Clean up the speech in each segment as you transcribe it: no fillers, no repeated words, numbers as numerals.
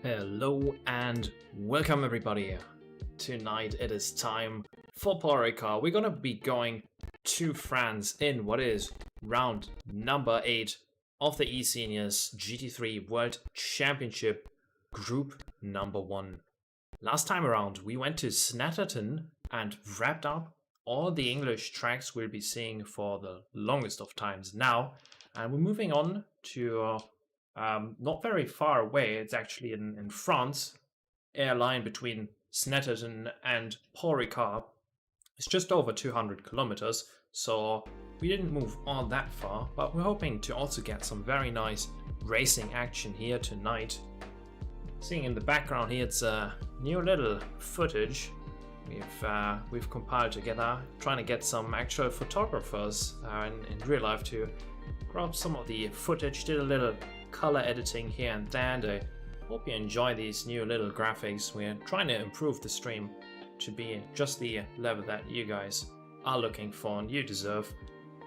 Hello and welcome everybody. Tonight it is time for Ricard. We're gonna be going to France in what is round number 8 of the eSeniors GT3 World Championship Group number 1. Last time around we went to Snetterton and wrapped up all the English tracks we'll be seeing for the longest of times now, and we're moving on to not very far away. It's actually in France, airline between Snetterton and Ricard. It's just over 200 kilometers, so we didn't move all that far, but we're hoping to also get some very nice racing action here tonight. Seeing in the background here, it's a new little footage we've compiled together, trying to get some actual photographers in real life to grab some of the footage. Did a little color editing here and there, and I hope you enjoy these new little graphics. We're trying to improve the stream to be just the level that you guys are looking for, and you deserve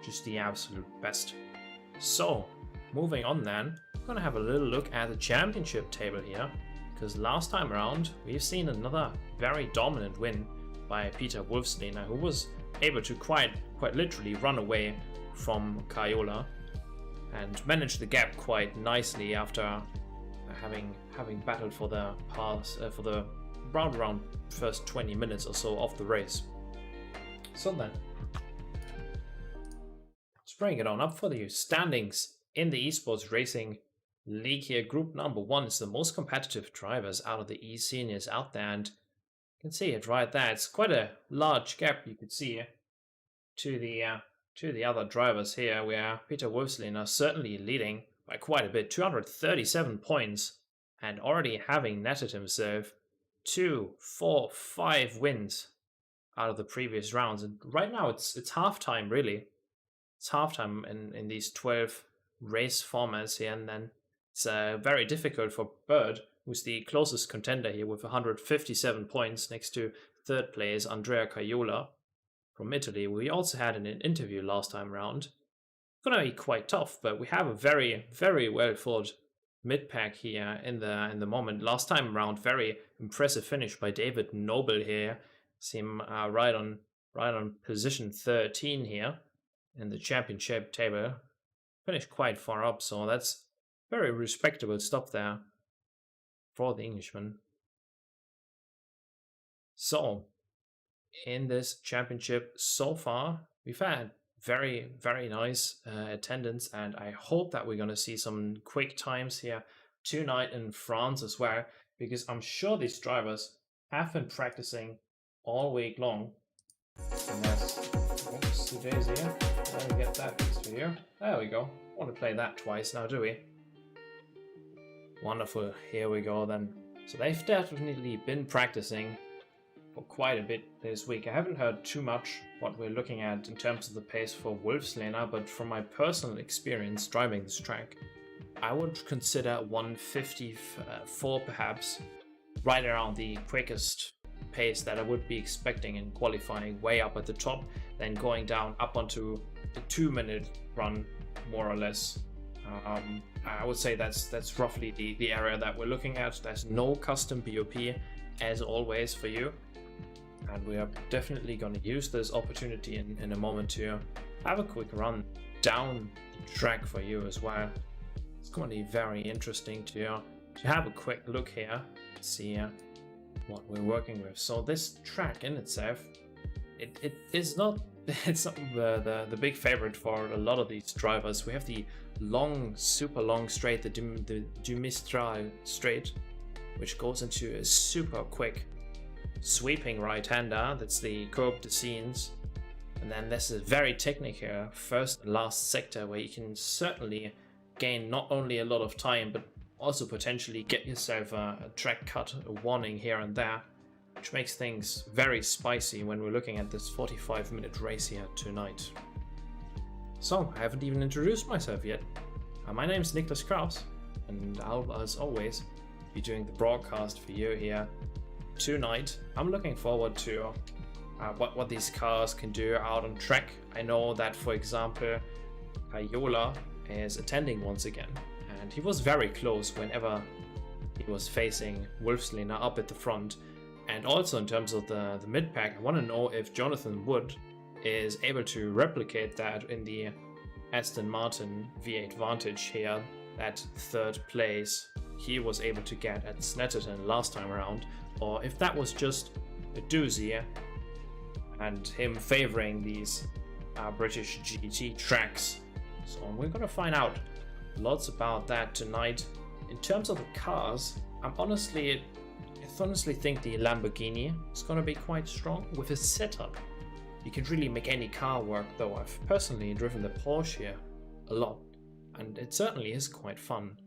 just the absolute best. So moving on then, I'm gonna have a little look at the championship table here, because last time around we've seen another very dominant win by Peter Wolfslehner, who was able to quite literally run away from Caiola and managed the gap quite nicely after having battled for the round around first 20 minutes or so of the race. So then, let's bring it on up for the standings in the esports racing league here. Group number 1 is the most competitive drivers out of the eSeniors out there, and you can see it right there. It's quite a large gap you could see to the other drivers here, where Peter Wolfslehner certainly leading by quite a bit, 237 points, and already having netted himself 2, 4, 5 wins out of the previous rounds. And right now it's halftime, really. It's halftime in these 12 race formats here, and then it's very difficult for Bird, who's the closest contender here with 157 points next to third place Andrea Caiola from Italy. We also had an interview last time around. Gonna be quite tough, but we have a very well thought mid pack here in the moment. Last time around, very impressive finish by David Noble here. See him right on position 13 here in the championship table. Finished quite far up, so that's very respectable stuff there for the Englishman. So in this championship so far, we've had very nice attendance, and I hope that we're going to see some quick times here tonight in France as well, because I'm sure these drivers have been practicing all week long. And that's, oops, today's here. Let me get that piece for here. There we go. I want to play that twice now, do we? Wonderful. Here we go then. So they've definitely been practicing for quite a bit this week. I haven't heard too much what we're looking at in terms of the pace for Wolfslehner, but from my personal experience driving this track, I would consider 154 perhaps right around the quickest pace that I would be expecting in qualifying, way up at the top, then going down up onto the 2-minute run more or less. I would say that's roughly the area that we're looking at. There's no custom BOP as always for you, and we are definitely going to use this opportunity in a moment to have a quick run down the track for you as well. It's going to be very interesting to have a quick look here, see what we're working with. So this track in itself, it's not the big favorite for a lot of these drivers. We have the super long straight, the du Mistral straight, which goes into a super quick sweeping right-hander. That's the Courbe de Scenes. And then this is very technical first and last sector, where you can certainly gain not only a lot of time, but also potentially get yourself a track cut, a warning here and there, which makes things very spicy when we're looking at this 45-minute race here tonight. So, I haven't even introduced myself yet. My name's Niklas Kraus, and I'll, as always, be doing the broadcast for you here tonight. I'm looking forward to what these cars can do out on track. I know that, for example, Caiola is attending once again, and he was very close whenever he was facing Wolfsliner up at the front. And also in terms of the mid-pack, I want to know if Jonathan Wood is able to replicate that in the Aston Martin V8 Vantage here, that third place he was able to get at Snetterton last time around, or if that was just a doozy and him favoring these British GT tracks. So we're gonna find out lots about that tonight. In terms of the cars, I honestly think the Lamborghini is gonna be quite strong with its setup. You can really make any car work, though. I've personally driven the Porsche here a lot, and it certainly is quite fun.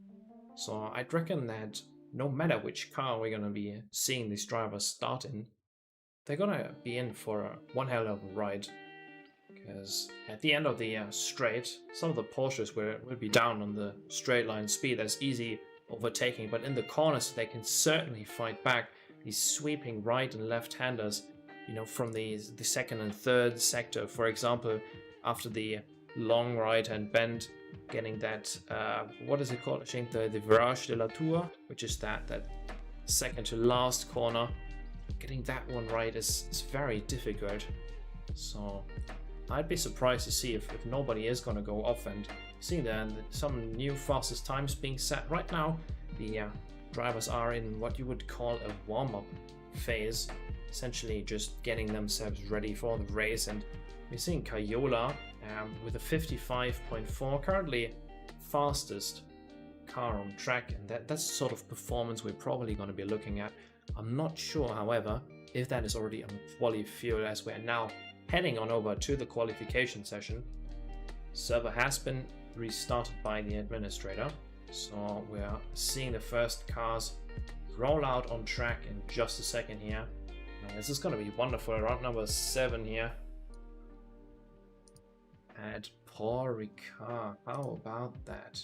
So I'd reckon that no matter which car we're gonna be seeing these drivers start in, they're gonna be in for one hell of a ride. Because at the end of the straight, some of the Porsches will be down on the straight line speed. That's easy overtaking, but in the corners they can certainly fight back. These sweeping right and left-handers, you know, from the second and third sector, for example, after the long right-hand bend, getting that, what is it called? I think the Virage de la Tour, which is that second to last corner. Getting that one right is very difficult. So I'd be surprised to see if nobody is going to go off and see then some new fastest times being set. Right now, the drivers are in what you would call a warm-up phase, essentially just getting themselves ready for the race. And we're seeing Cayola with a 55.4, currently fastest car on track, and that's the sort of performance we're probably going to be looking at. I'm not sure, however, if that is already on quali fuel, as we're now heading on over to the qualification session. Server has been restarted by the administrator, so we're seeing the first cars roll out on track in just a second here. This is going to be wonderful. Round number 7 here at Paul Ricard. How about that?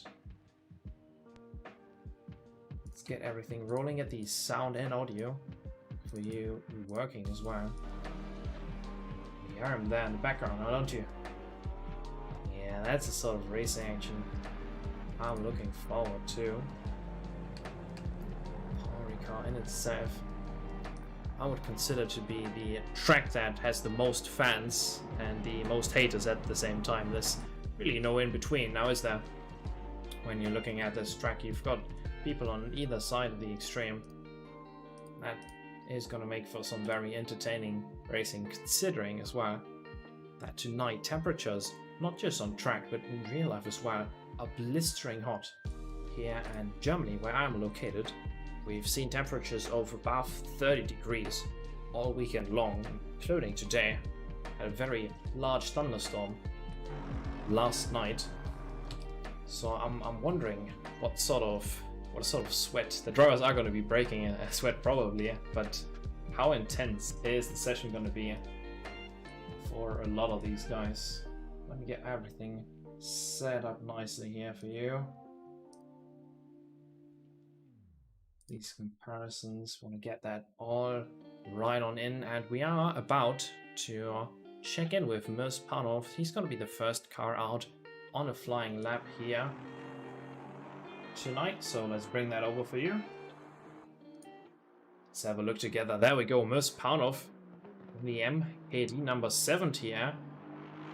Let's get everything rolling, at the sound and audio for you working as well. You hear him there in the background, now don't you? Yeah, that's the sort of racing action I'm looking forward to. Paul Ricard in itself, I would consider to be the track that has the most fans and the most haters at the same time. There's really no in between now, is there? When you're looking at this track, you've got people on either side of the extreme. That is going to make for some very entertaining racing, considering as well that tonight temperatures, not just on track but in real life as well, are blistering hot. Here in Germany, where I'm located, we've seen temperatures of above 30 degrees all weekend long, including today. Had a very large thunderstorm last night. So I'm wondering what sort of sweat the drivers are going to be breaking a sweat probably, but how intense is the session going to be for a lot of these guys? Let me get everything set up nicely here for you. These comparisons, want to get that all right on in, and we are about to check in with Ms. Panov. He's going to be the first car out on a flying lap here tonight, so let's bring that over for you. Let's have a look together. There we go, Ms. Panov, the MKD number 70 here,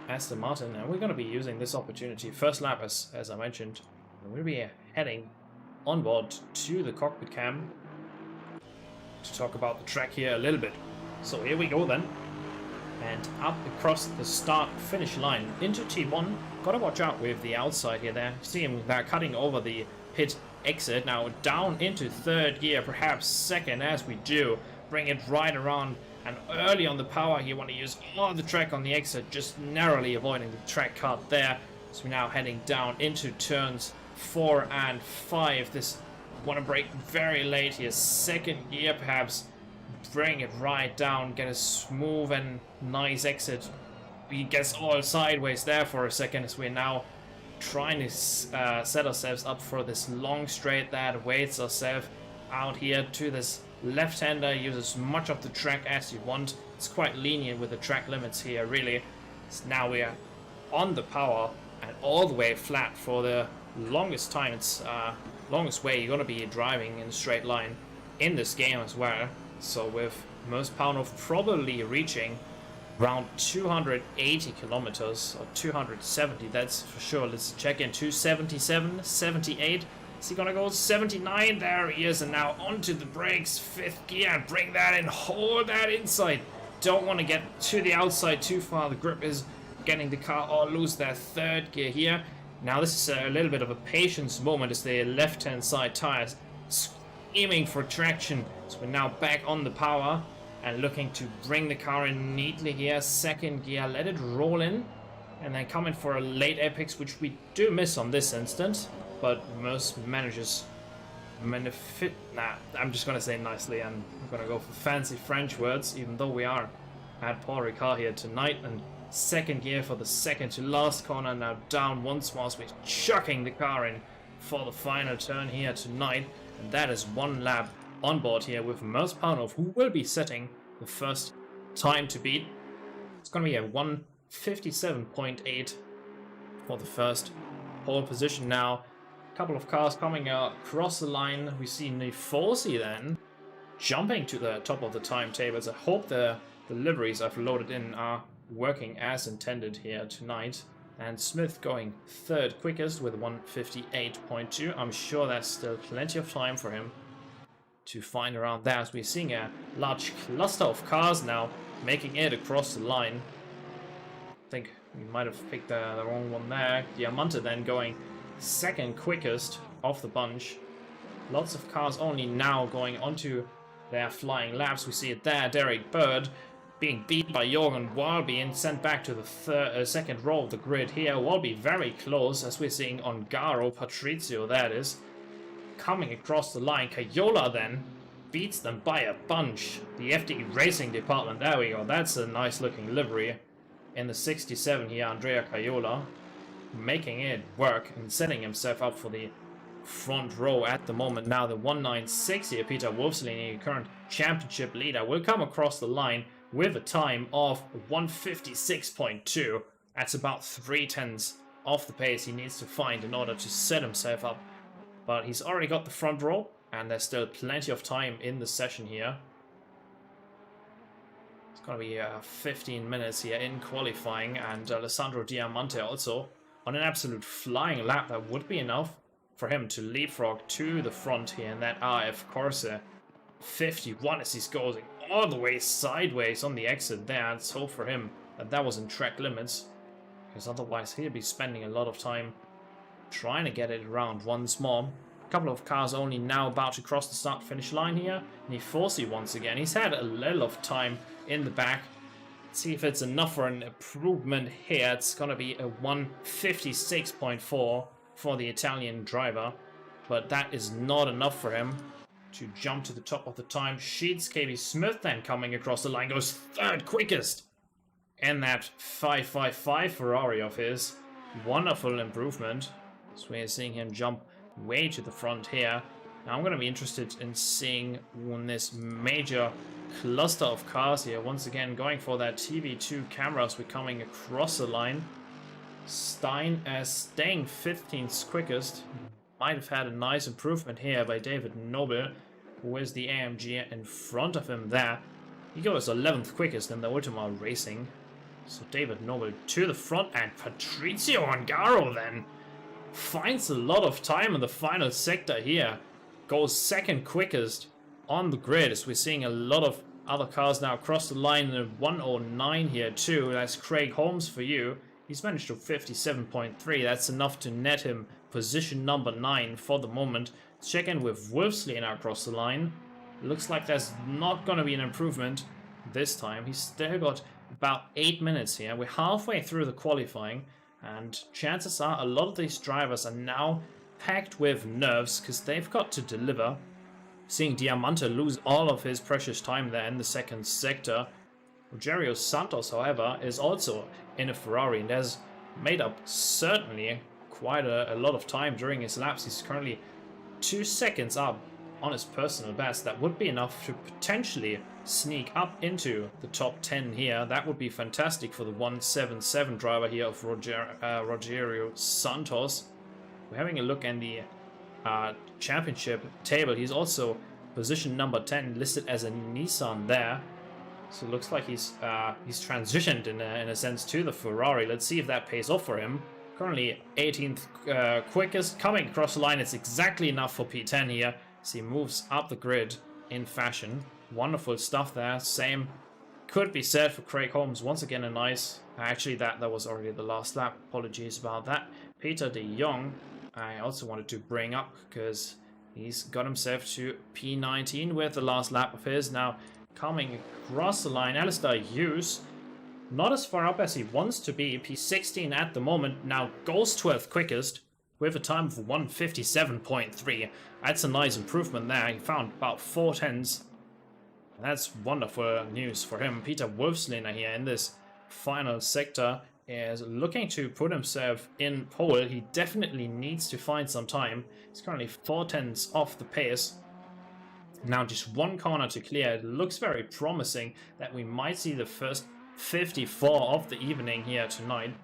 Aston Martin, and we're going to be using this opportunity. First lap, as I mentioned, we'll be heading on board to the cockpit cam to talk about the track here a little bit. So here we go then, and up across the start finish line into T1. Gotta watch out with the outside here. There, see him there cutting over the pit exit. Now down into third gear, perhaps second, as we do bring it right around. And early on the power, you want to use all the track on the exit, just narrowly avoiding the track cut there. So we're now heading down into turns 4 and 5. This want to brake very late here. Second gear, perhaps bring it right down, get a smooth and nice exit. We gets all sideways there for a second, as we're now trying to set ourselves up for this long straight that waits ourselves out here to this left-hander. Use as much of the track as you want. It's quite lenient with the track limits here, really. So now we are on the power and all the way flat for the longest time. It's longest way you're going to be driving in a straight line in this game as well. So with most Paunov probably reaching around 280 kilometers or 270, that's for sure. Let's check in. 277, 78. Is he gonna go 79? There he is, and now onto the brakes, 5th gear, bring that in, hold that inside. Don't want to get to the outside too far. The grip is getting the car, or lose that 3rd gear here. Now this is a little bit of a patience moment as the left-hand side tires screaming for traction. So we're now back on the power and looking to bring the car in neatly here. 2nd gear, let it roll in, and then come in for a late apex, which we do miss on this instant. But most managers I'm just gonna say nicely, and I'm gonna go for fancy French words, even though we are at Paul Ricard here tonight. And 2nd gear for the 2nd to last corner, now down once more, so we're chucking the car in for the final turn here tonight. And that is 1 lap on board here with Merce Paunov, who will be setting the first time to beat. It's gonna be a 1:57.8 for the first pole position now. Couple of cars coming across the line. We see Nifosi then jumping to the top of the timetables. I hope the liveries I've loaded in are working as intended here tonight. And Smith going 3rd quickest with 1:58.2. I'm sure that's still plenty of time for him to find around that, as we're seeing a large cluster of cars now making it across the line. I think we might have picked the wrong one there. Diamante then going 2nd quickest of the bunch. Lots of cars only now going onto their flying laps. We see it there. Derek Bird being beat by Jorgen Walby and sent back to the 2nd row of the grid here. Walby very close, as we're seeing on Garo, Patrizio that is, coming across the line. Cayola then beats them by a bunch. The FD Racing Department, there we go. That's a nice looking livery in the 67 here. Andrea Cayola making it work and setting himself up for the front row at the moment. Now the 196 here, Peter Wolfsley, current championship leader, will come across the line with a time of 1:56.2. That's about 3/10 of the pace he needs to find in order to set himself up. But he's already got the front row, and there's still plenty of time in the session here. It's gonna be 15 minutes here in qualifying, and Alessandro Diamante also on an absolute flying lap. That would be enough for him to leapfrog to the front here in that RF Corsa 51 as he's going all the way sideways on the exit there. Let's hope for him that that was in track limits, because otherwise he'll be spending a lot of time trying to get it around once more. A couple of cars only now about to cross the start-finish line here. Nifosi once again. He's had a little of time in the back. See if it's enough for an improvement here. It's gonna be a 1:56.4 for the Italian driver, but that is not enough for him to jump to the top of the time sheets. KB Smith then coming across the line goes 3rd quickest, and that 555 Ferrari of his. Wonderful improvement. So we're seeing him jump way to the front here. Now I'm going to be interested in seeing when this major cluster of cars here once again going for that TV2 cameras. We're coming across the line. Stein staying 15th quickest. Might have had a nice improvement here by David Noble, who is the AMG in front of him there. He goes 11th quickest in the Ultima Racing. So David Noble to the front, and Patrizio Ongaro then finds a lot of time in the final sector here. Goes 2nd quickest on the grid, as we're seeing a lot of other cars now across the line in a 109 here too. That's Craig Holmes for you. He's managed to 57.3. That's enough to net him position number 9 for the moment. Let's check in with Wolfsley now across the line. Looks like there's not going to be an improvement this time. He's still got about 8 minutes here. We're halfway through the qualifying, and chances are a lot of these drivers are now packed with nerves because they've got to deliver. Seeing Diamante lose all of his precious time there in the 2nd sector. Rogerio Santos, however, is also in a Ferrari and has made up certainly quite a lot of time during his laps. He's currently 2 seconds up on his personal best. That would be enough to potentially sneak up into the top 10 here. That would be fantastic for the 177 driver here of Rogerio Santos. We're having a look in the championship table. He's also position number 10, listed as a Nissan there. So it looks like he's transitioned in a sense to the Ferrari. Let's see if that pays off for him. Currently 18th quickest, coming across the line. It's exactly enough for P10 here. So he moves up the grid in fashion. Wonderful stuff there. Same could be said for Craig Holmes. Once again a nice... Actually, that was already the last lap. Apologies about that. Peter de Jong, I also wanted to bring up because he's got himself to P19 with the last lap of his. Now, coming across the line, Alistair Hughes, not as far up as he wants to be. P16 at the moment. Now goes 12th quickest with a time of 1:57.3. That's a nice improvement there. He found about 4/10. That's wonderful news for him. Peter Wolfsliner here in this final sector is looking to put himself in pole. He definitely needs to find some time. He's currently 4/10 off the pace. Now just one corner to clear. It looks very promising that we might see the first 54 of the evening here tonight.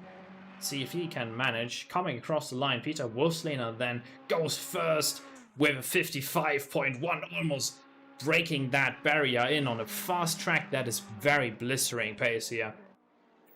See if he can manage. Coming across the line, Peter Wolfsliner then goes first with a 55.1, almost breaking that barrier in on a fast track. That is very blistering pace here.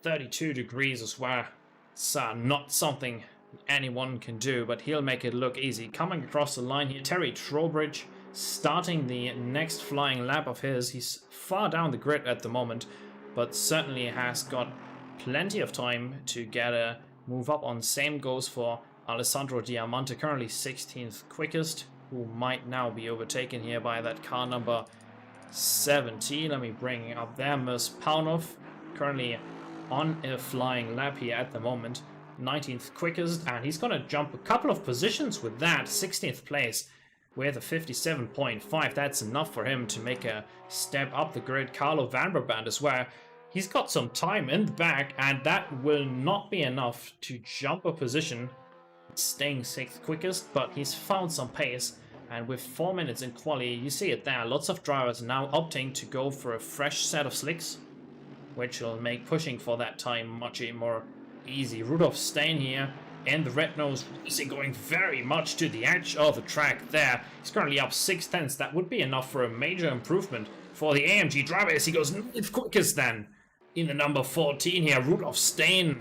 32 degrees as well. It's not something anyone can do, but he'll make it look easy. Coming across the line here, Terry Trowbridge starting the next flying lap of his. He's far down the grid at the moment, but certainly has got plenty of time to get a move up on. Same goes for Alessandro Diamante, currently 16th quickest, who might now be overtaken here by that car number 17. Let me bring up there. Ms. Paunov, currently on a flying lap here at the moment, 19th quickest, and he's going to jump a couple of positions with that. 16th place with a 57.5. That's enough for him to make a step up the grid. Carlo Vanderband as well. He's got some time in the back, and that will not be enough to jump a position, staying 6th quickest, but he's found some pace. And with 4 minutes in quali, you see it there. Lots of drivers now opting to go for a fresh set of slicks, which will make pushing for that time much more easy. Rudolf Stein here in the red nose, going very much to the edge of the track there. He's currently up 6/10. That would be enough for a major improvement for the AMG driver as he goes 9th quickest then. In the number 14 here, Rudolf Stein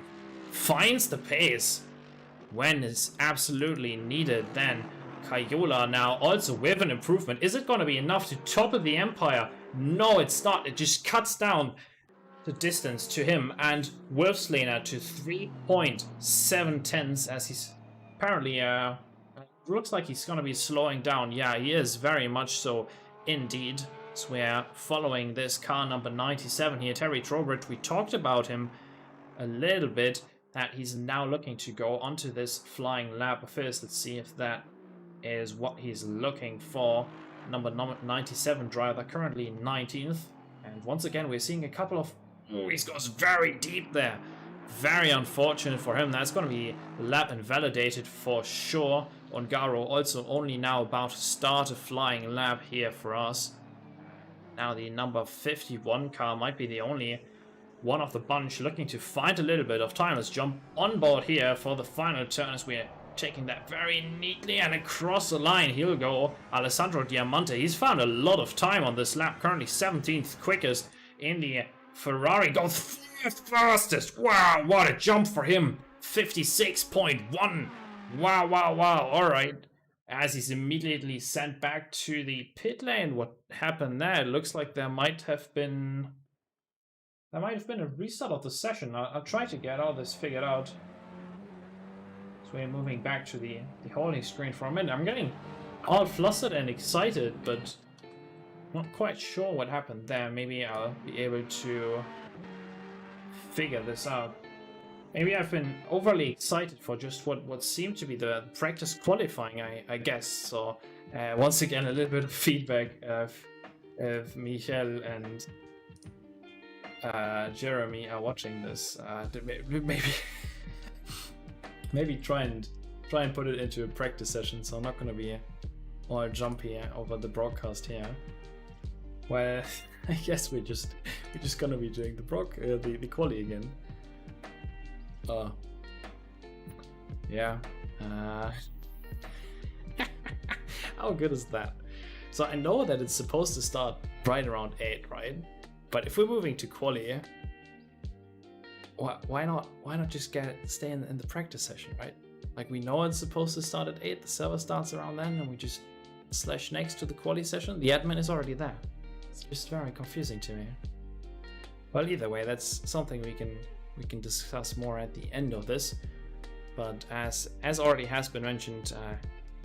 finds the pace when it's absolutely needed. Then Kayola now also with an improvement. Is it going to be enough to topple the Empire? No, it's not. It just cuts down the distance to him, and Wolfsliner to 3.7 as he's apparently looks like he's going to be slowing down. Yeah, he is very much so indeed. So we're following this car number 97 here, Terry Trowbridge. We talked about him a little bit, that he's now looking to go onto this flying lap of his. Let's see if that is what he's looking for. Number 97 driver, currently 19th. And once again, we're seeing a couple of... Oh, he goes very deep there. Very unfortunate for him. That's going to be lap invalidated for sure. Ongaro also only now about to start a flying lap here for us. Now the number 51 car might be the only one of the bunch looking to find a little bit of time. Let's jump on board here for the final turn as we're taking that very neatly, and across the line he'll go. Alessandro Diamante, he's found a lot of time on this lap, currently 17th quickest in the Ferrari. Goes fastest. Wow, what a jump for him. 56.1. Wow, wow, wow. All right. As he's immediately sent back to the pit lane. What happened there? It looks like there might have been a restart of the session. I'll try to get all this figured out. So we're moving back to the holding screen for a minute. I'm getting all flustered and excited, but not quite sure what happened there. Maybe I'll be able to figure this out. Maybe I've been overly excited for just what seemed to be the practice qualifying, I guess. So once again, a little bit of feedback of Michael and Jeremy are watching this. Maybe try and put it into a practice session. So I'm not going to be all jumpy over the broadcast here. Well, I guess we're just gonna be doing the quali again. Yeah. How good is that? So I know that it's supposed to start right around 8, right? But if we're moving to quali, why not just stay in the practice session, right? Like, we know it's supposed to start at 8, the server starts around then, and we just slash next to the quali session. The admin is already there. It's just very confusing to me. Well, either way, that's something we can discuss more at the end of this. But as already has been mentioned,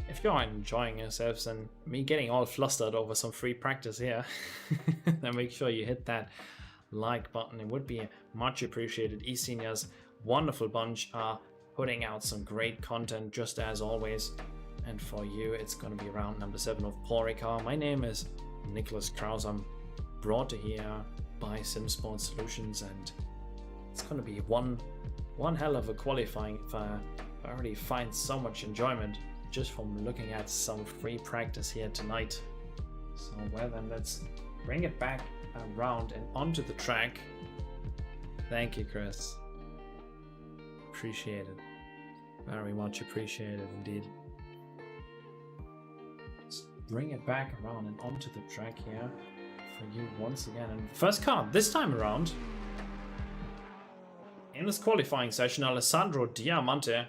if you are enjoying yourselves and me getting all flustered over some free practice here, then make sure you hit that like button. It would be much appreciated. eSeniors, wonderful bunch, are putting out some great content just as always. And for you, it's going to be round number 7 of Ricard. My name is Nicholas Kraus. I'm brought to here by SimSport Solutions, and it's going to be one hell of a qualifying if I already find so much enjoyment just from looking at some free practice here tonight. So, well then, let's bring it back around and onto the track. Thank you, Chris. Appreciate it. Very much appreciated indeed. Let's bring it back around and onto the track here for you once again. And first car this time around in this qualifying session, Alessandro Diamante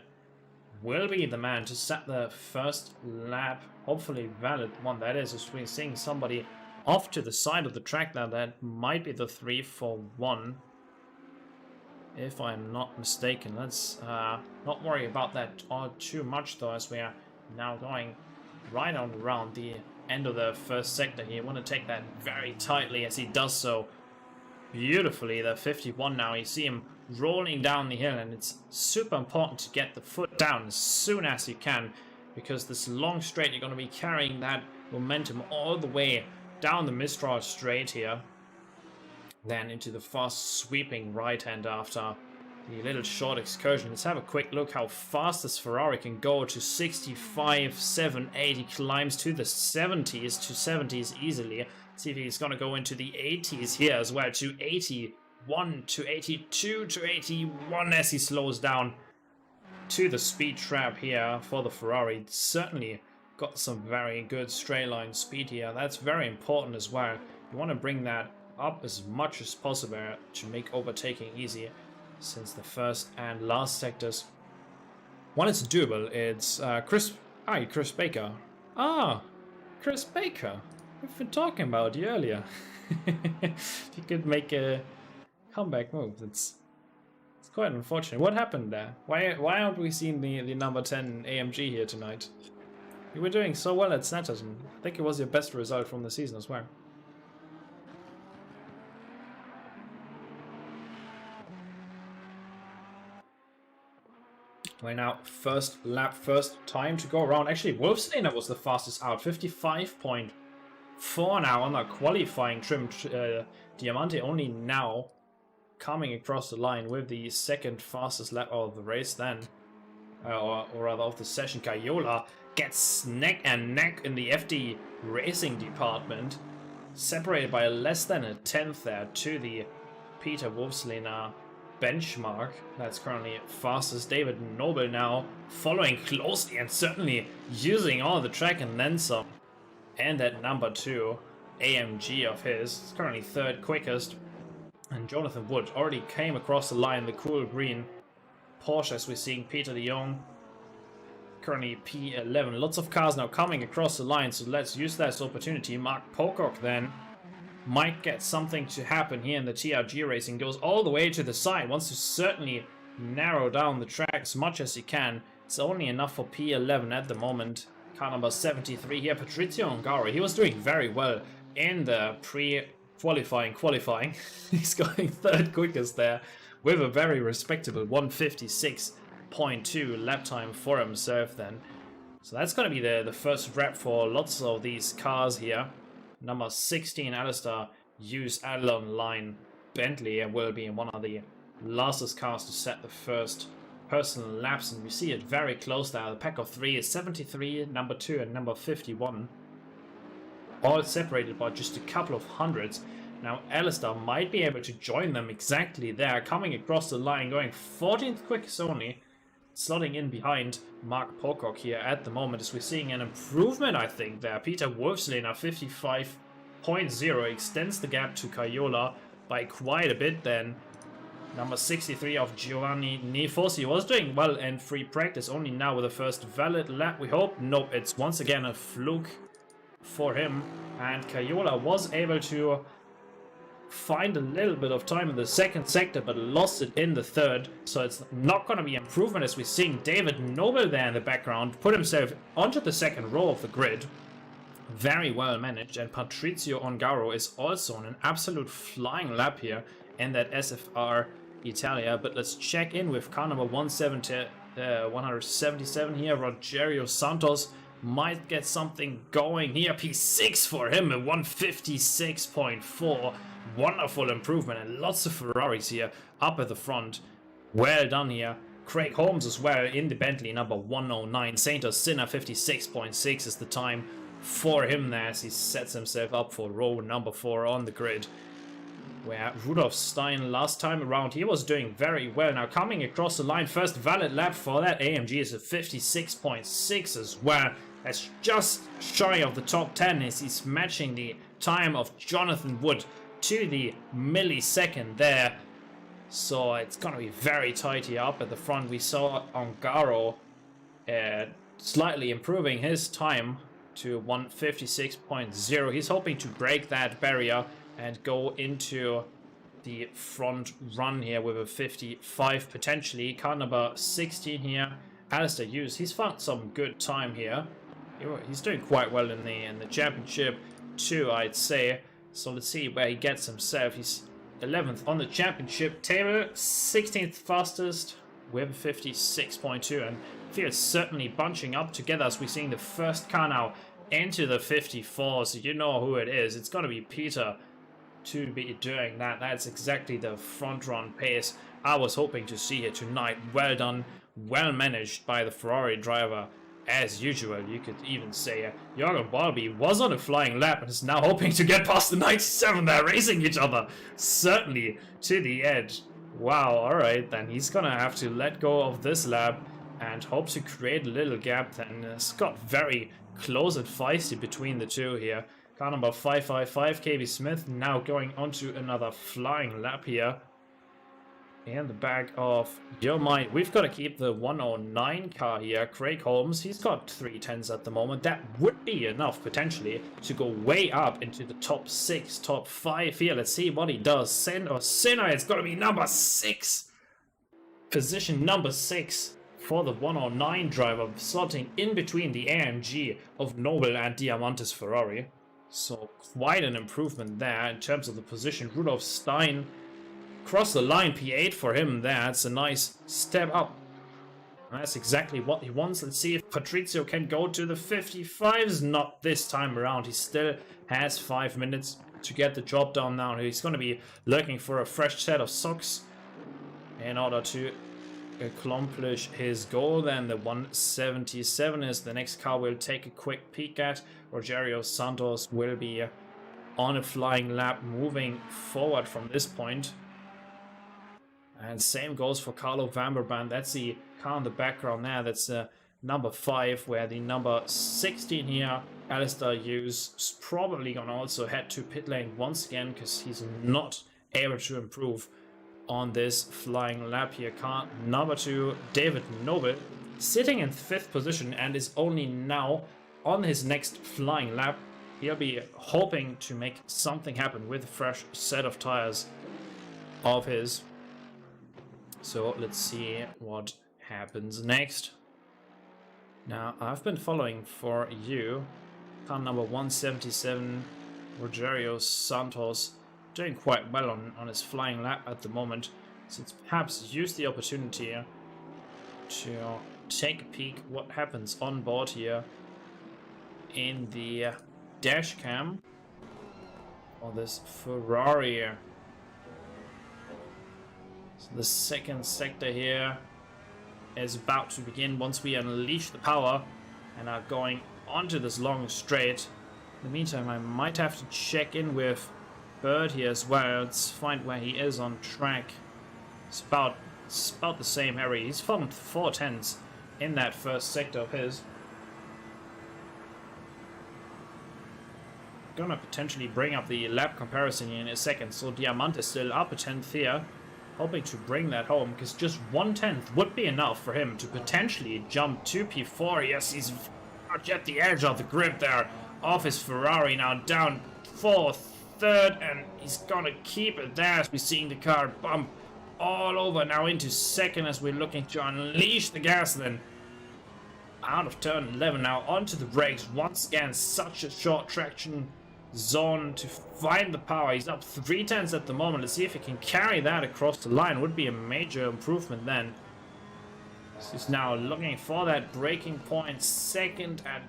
will be the man to set the first lap. Hopefully valid one that is, as we're seeing somebody off to the side of the track now. That might be the 3-for-1, if I'm not mistaken. Let's not worry about that all too much though, as we are now going right on around the end of the first sector here. You want to take that very tightly as he does so beautifully. The 51 now, you see him rolling down the hill, and it's super important to get the foot down as soon as you can, because this long straight, you're going to be carrying that momentum all the way down the Mistral straight here, then into the fast sweeping right hand after the little short excursion. Let's have a quick look how fast this Ferrari can go to 65, 7, 80, climbs to the 70s, to 70s easily. See if he's going to go into the 80s here as well, to 81, to 82, to 81 as he slows down to the speed trap here for the Ferrari. Certainly got some very good straight line speed here. That's very important as well. You want to bring that up as much as possible to make overtaking easy, since the first and last sectors, when it's doable, it's Chris Baker. Chris Baker. We've been talking about you earlier. If you could make a comeback move, it's quite unfortunate. What happened there? Why aren't we seeing the number 10 AMG here tonight? You were doing so well at Snetterton. I think it was your best result from the season as well. Well, now, first lap, first time to go around. Actually, Wolfslaner was the fastest out. 55.4 now on the qualifying trim. Diamante only now coming across the line with the second fastest lap of the race then. Or rather of the session. Caiola gets neck and neck in the FD racing department. Separated by less than a tenth there to the Peter Wolfslaner benchmark. That's currently fastest. David Noble now following closely and certainly using all the track and then some. And that number 2 AMG of his is currently third quickest. And Jonathan Wood already came across the line, the cool green Porsche, as we're seeing Peter de Jong currently P11. Lots of cars now coming across the line, so let's use that as opportunity. Mark Pocock then might get something to happen here in the TRG racing. Goes all the way to the side, wants to certainly narrow down the track as much as he can. It's only enough for P11 at the moment. Car number 73 here, Patrizio Ongaro. He was doing very well in the qualifying. He's going third quickest there with a very respectable 156.2 lap time for himself then. So that's going to be the first wrap for lots of these cars here. Number 16, Alistair Hughes Adlon Line Bentley will be one of the lastest cars to set the first personal laps, and we see it very close there. The pack of 3 is 73, number 2 and number 51. All separated by just a couple of hundreds. Now Alistair might be able to join them exactly there, coming across the line, going 14th quickest only. slotting in behind Mark Pocock here at the moment, as we're seeing an improvement, I think, there. Peter Wolfslaner 55.0 extends the gap to Caiola by quite a bit then. Number 63 of Giovanni Nifosi was doing well in free practice, only now with the first valid lap, we hope. Nope, it's once again a fluke for him, and Caiola was able to find a little bit of time in the second sector, but lost it in the third, so it's not going to be improvement, as we're seeing David Noble there in the background put himself onto the second row of the grid. Very well managed, and Patrizio Ongaro is also on an absolute flying lap here in that SFR Italia. But let's check in with car number 177 here. Rogerio Santos might get something going here. P6 for him, a 156.4. Wonderful improvement, and lots of Ferraris here up at the front. Well done here. Craig Holmes as well in the Bentley number 109. Saintos Sinner 56.6 is the time for him there, as he sets himself up for row number 4 on the grid. Where Rudolf Stein last time around, he was doing very well. Now coming across the line, first valid lap for that AMG is a 56.6 as well. That's just shy of the top 10, as he's matching the time of Jonathan Wood to the millisecond there. So it's gonna be very tight here up at the front. We saw Ongaro slightly improving his time to 156.0. He's hoping to break that barrier and go into the front run here with a 55 potentially. Car number 16 here, Alistair Hughes. He's found some good time here. He's doing quite well in the championship too, I'd say. So let's see where he gets himself. He's 11th on the championship table, 16th fastest with 56.2, and feels certainly bunching up together as we're seeing the first car now into the 54. So you know who it is. It's going to be Peter to be doing that. That's exactly the front run pace I was hoping to see here tonight. Well done, well managed by the Ferrari driver. As usual, you could even say Jorgen Balby was on a flying lap and is now hoping to get past the 97. They're racing each other, certainly to the edge. Wow, alright, then he's gonna have to let go of this lap and hope to create a little gap. Then it's got very close and feisty between the two here. Car number 555, KB Smith, now going onto another flying lap here. In the back of your mind, we've got to keep the 109 car here. Craig Holmes, he's got 310s at the moment. That would be enough potentially to go way up into the top 6, top 5 here. Let's see what he does. Sinner, it's got to be number 6. Position number 6 for the 109 driver, slotting in between the AMG of Noble and Diamantis Ferrari. So quite an improvement there in terms of the position. Rudolf Stein cross the line, P8 for him there. It's a nice step up. That's exactly what he wants. Let's see if Patrizio can go to the 55s. Not this time around. He still has 5 minutes to get the job done now. He's going to be looking for a fresh set of socks in order to accomplish his goal. Then the 177 is the next car we'll take a quick peek at. Rogerio Santos will be on a flying lap moving forward from this point. And same goes for Carlo Vanderbrand. That's the car in the background there. That's number 5, where the number 16 here, Alistair Hughes, is probably going to also head to pit lane once again, because he's not able to improve on this flying lap here. Car number 2, David Noble, sitting in 5th position and is only now on his next flying lap. He'll be hoping to make something happen with a fresh set of tires of his. So let's see what happens next. Now, I've been following for you. Car number 177, Rogerio Santos, doing quite well on his flying lap at the moment. So let's perhaps use the opportunity to take a peek what happens on board here in the dash cam for this Ferrari. So the second sector here is about to begin once we unleash the power and are going onto this long straight. In the meantime, I might have to check in with Bird here as well. Let's find where he is on track. It's about It's about the same area. He's formed 4 tenths in that first sector of his. Gonna potentially bring up the lap comparison in a second. So Diamante is still up a tenth here, hoping to bring that home, because just 1/10 would be enough for him to potentially jump to P4. Yes, he's at the edge of the grid there of his Ferrari, now down 4th, 3rd, and he's gonna keep it there as we're seeing the car bump all over now into 2nd as we're looking to unleash the gas. Then out of turn 11 now onto the brakes once again. Such a short traction zone to find the power. He's up 3 tenths at the moment. Let's see if he can carry that across the line. Would be a major improvement then. So he's now looking for that braking point. 2nd and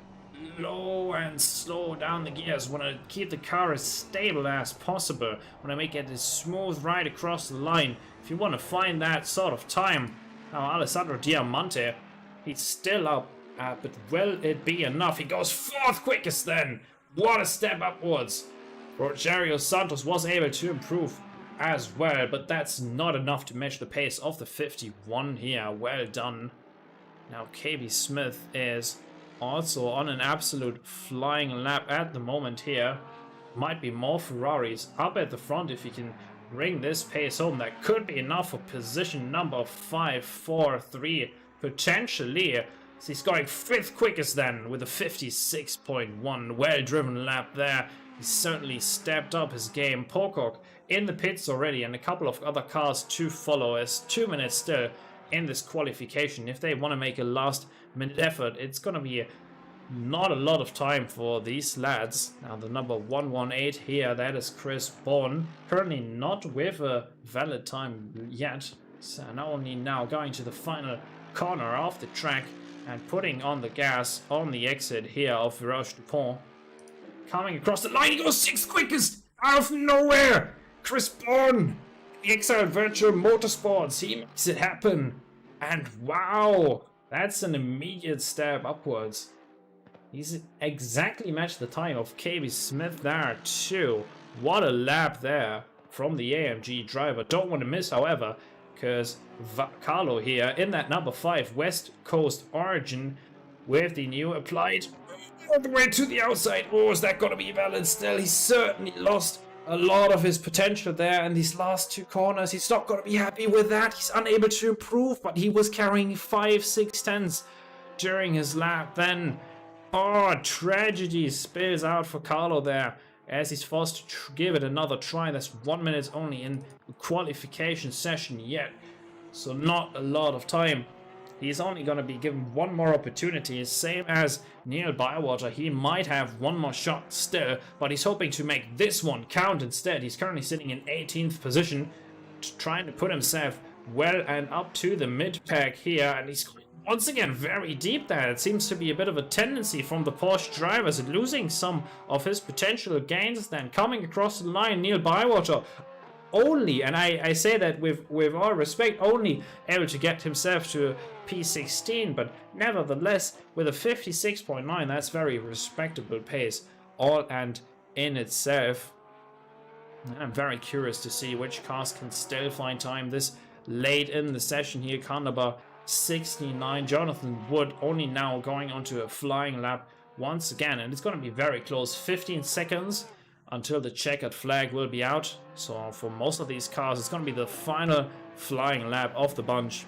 low and slow down the gears. Want to keep the car as stable as possible. Want to make it a smooth ride across the line. If you want to find that sort of time. Now Alessandro Diamante, he's still up, but will it be enough? He goes 4th quickest then. What a step upwards. Rogerio Santos was able to improve as well, but that's not enough to match the pace of the 51 here. Well done. Now KB Smith is also on an absolute flying lap at the moment here. Might be more Ferraris up at the front if he can bring this pace home. That could be enough for position number 5, 4, 3, potentially. So he's going 5th quickest then with a 56.1. Well driven lap there. He's certainly stepped up his game. Pocock in the pits already, and a couple of other cars to follow. As 2 minutes still in this qualification. If they want to make a last minute effort, it's going to be not a lot of time for these lads. Now the number 118 here, that is Chris Bourne. Currently not with a valid time yet. So not only now going to the final corner of the track and putting on the gas on the exit here of Virage Dupont. Coming across the line, he goes 6th quickest out of nowhere. Chris Bourne, the Exile Virtual Motorsports, he makes it happen. And wow, that's an immediate step upwards. He's exactly matched the time of KB Smith there too. What a lap there from the AMG driver. Don't want to miss, however, because Carlo here in that number 5 West Coast Origin with the new applied all the way to the outside. Oh, is that going to be valid still? He certainly lost a lot of his potential there in these last 2 corners. He's not going to be happy with that. He's unable to improve, but he was carrying 5-6 tenths during his lap. Then, oh, tragedy spills out for Carlo there as he's forced to give it another try. That's 1 minute only in the qualification session yet, so not a lot of time. He's only going to be given one more opportunity, same as Neil Bywater. He might have one more shot still, but he's hoping to make this one count instead. He's currently sitting in 18th position, trying to put himself well and up to the mid-pack here, and he's once again very deep there. It seems to be a bit of a tendency from the Porsche drivers, losing some of his potential gains then. Coming across the line, Neil Bywater only, and I say that with all respect, only able to get himself to P16, but nevertheless with a 56.9, that's very respectable pace all and in itself. I'm very curious to see which cars can still find time this late in the session here. Car number 69, Jonathan Wood, only now going onto a flying lap once again, and it's going to be very close. 15 seconds until the checkered flag will be out. So for most of these cars, it's going to be the final flying lap of the bunch.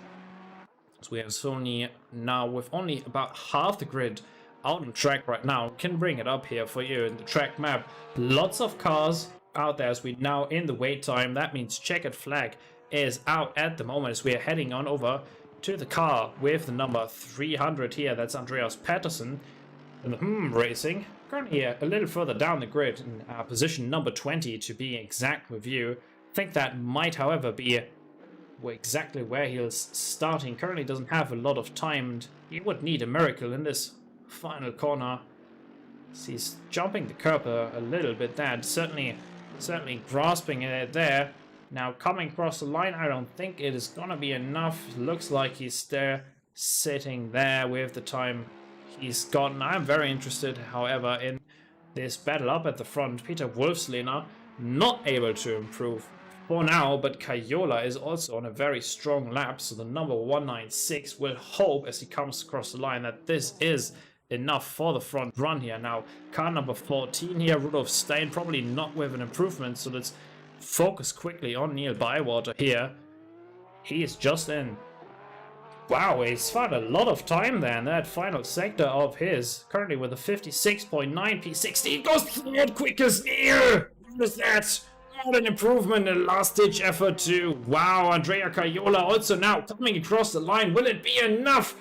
So we have Sony now with only about half the grid out on track right now. Can bring it up here for you in the track map. Lots of cars out there as we now in the wait time. That means checkered flag is out at the moment as we are heading on over to the car with the number 300 here. That's Andreas Patterson Racing. Currently a little further down the grid in position number 20 to be exact with you. I think that might, however, be exactly where he's starting. Currently doesn't have a lot of time, and he would need a miracle in this final corner. So he's jumping the curb a little bit there, certainly grasping it there. Now coming across the line, I don't think it is gonna be enough. Looks like he's still sitting there with the time he's gotten. I'm very interested, however, in this battle up at the front. Peter Wolfslehner not able to improve for now, but Kayola is also on a very strong lap, so the number 196 will hope as he comes across the line that this is enough for the front run here. Now, car number 14 here, Rudolf Stein, probably not with an improvement, so let's focus quickly on Neil Bywater here. He is just in. Wow, he's found a lot of time there in that final sector of his. Currently with a 56.9 P16. Goes forward quick as Neil! What is that? What an improvement in last-ditch effort too. Wow, Andrea Caiola also now coming across the line. Will it be enough?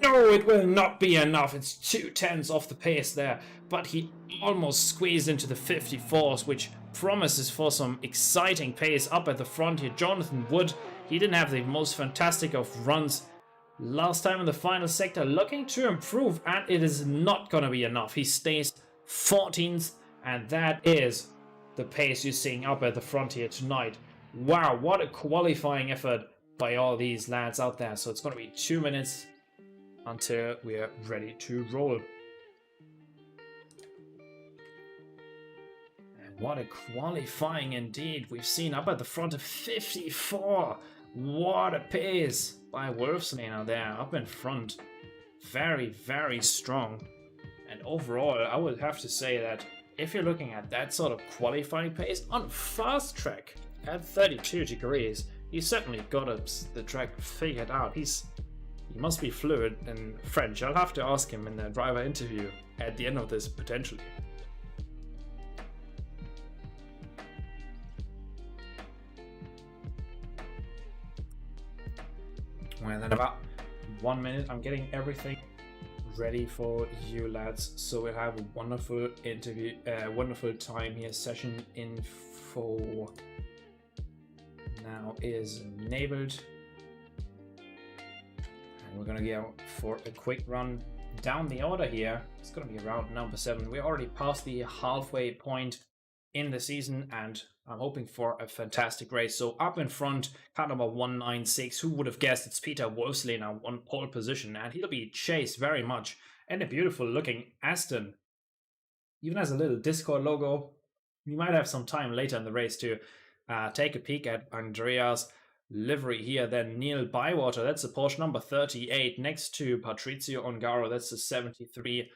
No, it will not be enough. It's 2/10 off the pace there. But he almost squeezed into the 54s, which promises for some exciting pace up at the front here. Jonathan Wood, he didn't have the most fantastic of runs last time in the final sector. Looking to improve, and it is not going to be enough. He stays 14th, and that is the pace you're seeing up at the front here tonight. Wow, what a qualifying effort by all these lads out there. So it's going to be 2 minutes until we're ready to roll. And what a qualifying indeed. We've seen up at the front of 54. What a pace by Wolfslaner there up in front. Very, very strong. And overall, I would have to say that if you're looking at that sort of qualifying pace on fast track at 32 degrees, he's certainly got the track figured out. He must be fluent in French. I'll have to ask him in the driver interview at the end of this, potentially. Well, then about 1 minute, I'm getting everything ready for you lads, so we'll have a wonderful interview, wonderful time here. Session info now is enabled, and we're gonna go for a quick run down the order here. It's gonna be around number 7. We're already past the halfway point in the season, and I'm hoping for a fantastic race. So up in front, car number 196. Who would have guessed? It's Peter Wolfslaner on pole position, and he'll be chased very much in a beautiful looking Aston. Even has a little Discord logo. You might have some time later in the race to take a peek at Andrea's livery here. Then Neil Bywater, that's the Porsche number 38, next to Patrizio Ongaro, that's the 73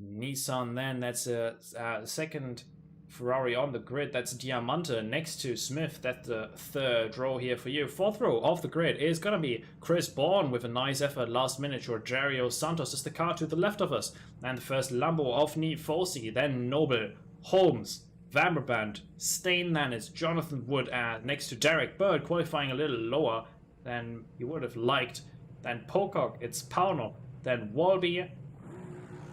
Nissan. Then that's a second Ferrari on the grid, that's Diamante next to Smith. That's the third row here for you. Fourth row off the grid is going to be Chris Bourne with a nice effort last minute. Rogerio Santos is the car to the left of us. And the first Lambo of Nifosi, then Noble, Holmes, Vanderbrand, Stain, then it's Jonathan Wood next to Derek Bird, qualifying a little lower than you would have liked. Then Pocock, it's Pauno, then Walby,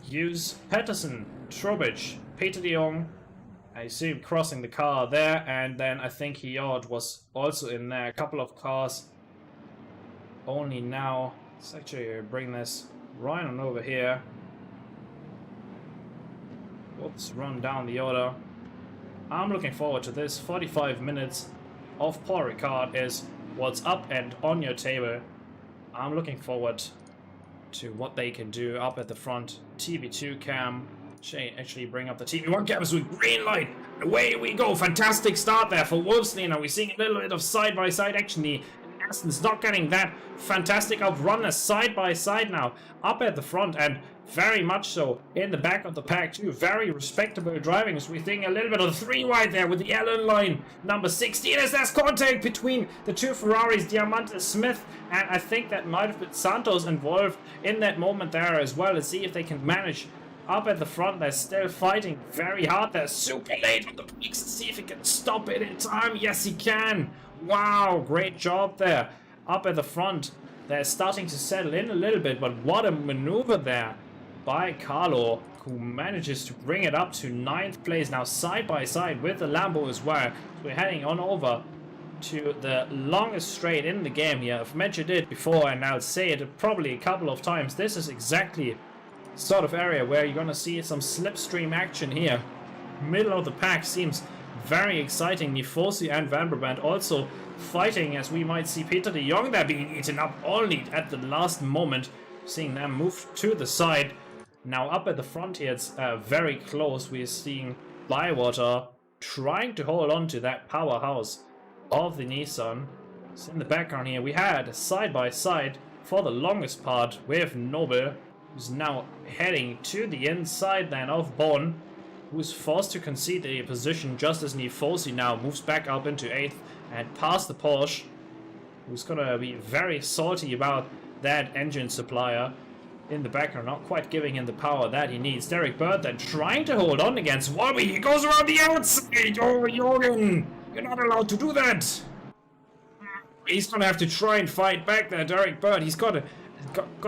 Hughes, Patterson, Trubich, Peter de Jong, I assume crossing the car there, and then I think Hiard was also in there. A couple of cars only now. Let's actually bring this right on over here. Let's run down the order. I'm looking forward to this. 45 minutes of Paul Ricard is what's up and on your table. I'm looking forward to what they can do up at the front. TV2 cam. Actually bring up the TV1 cameras with green light. Away we go. Fantastic start there for Wolfslaner. We're seeing a little bit of side-by-side action. The Aston's not getting that fantastic of runners side-by-side now. Up at the front and very much so in the back of the pack too. Very respectable driving. So we're seeing a little bit of the 3 wide there with the Allen line. Number 16 as there's contact between the 2 Ferraris, Diamante Smith, and I think that might have been Santos involved in that moment there as well. Let's see if they can manage. Up at the front, they're still fighting very hard. They're super late on the brakes. Let's see if he can stop it in time. Yes, he can. Wow, great job there. Up at the front, they're starting to settle in a little bit, but what a maneuver there by Carlo, who manages to bring it up to 9th place. Now side by side with the Lambo as well. So we're heading on over to the longest straight in the game here. I've mentioned it before, and I'll say it probably a couple of times. This is exactly sort of area where you're going to see some slipstream action here. Middle of the pack seems very exciting. Nifosi and Vanderbrand also fighting, as we might see Peter de Jong there being eaten up only at the last moment. Seeing them move to the side. Now up at the front here, it's very close. We're seeing Bywater trying to hold on to that powerhouse of the Nissan. So in the background here, we had a side-by-side for the longest part with Nobel, who's now heading to the inside then of Bonn, who's forced to concede a position just as Nifosi now moves back up into 8th and past the Porsche, who's gonna be very salty about that engine supplier in the background, not quite giving him the power that he needs. Derek Bird then trying to hold on against Walby. He goes around the outside. Oh, Jorgen, you're not allowed to do that. He's gonna have to try and fight back there, Derek Bird. He's got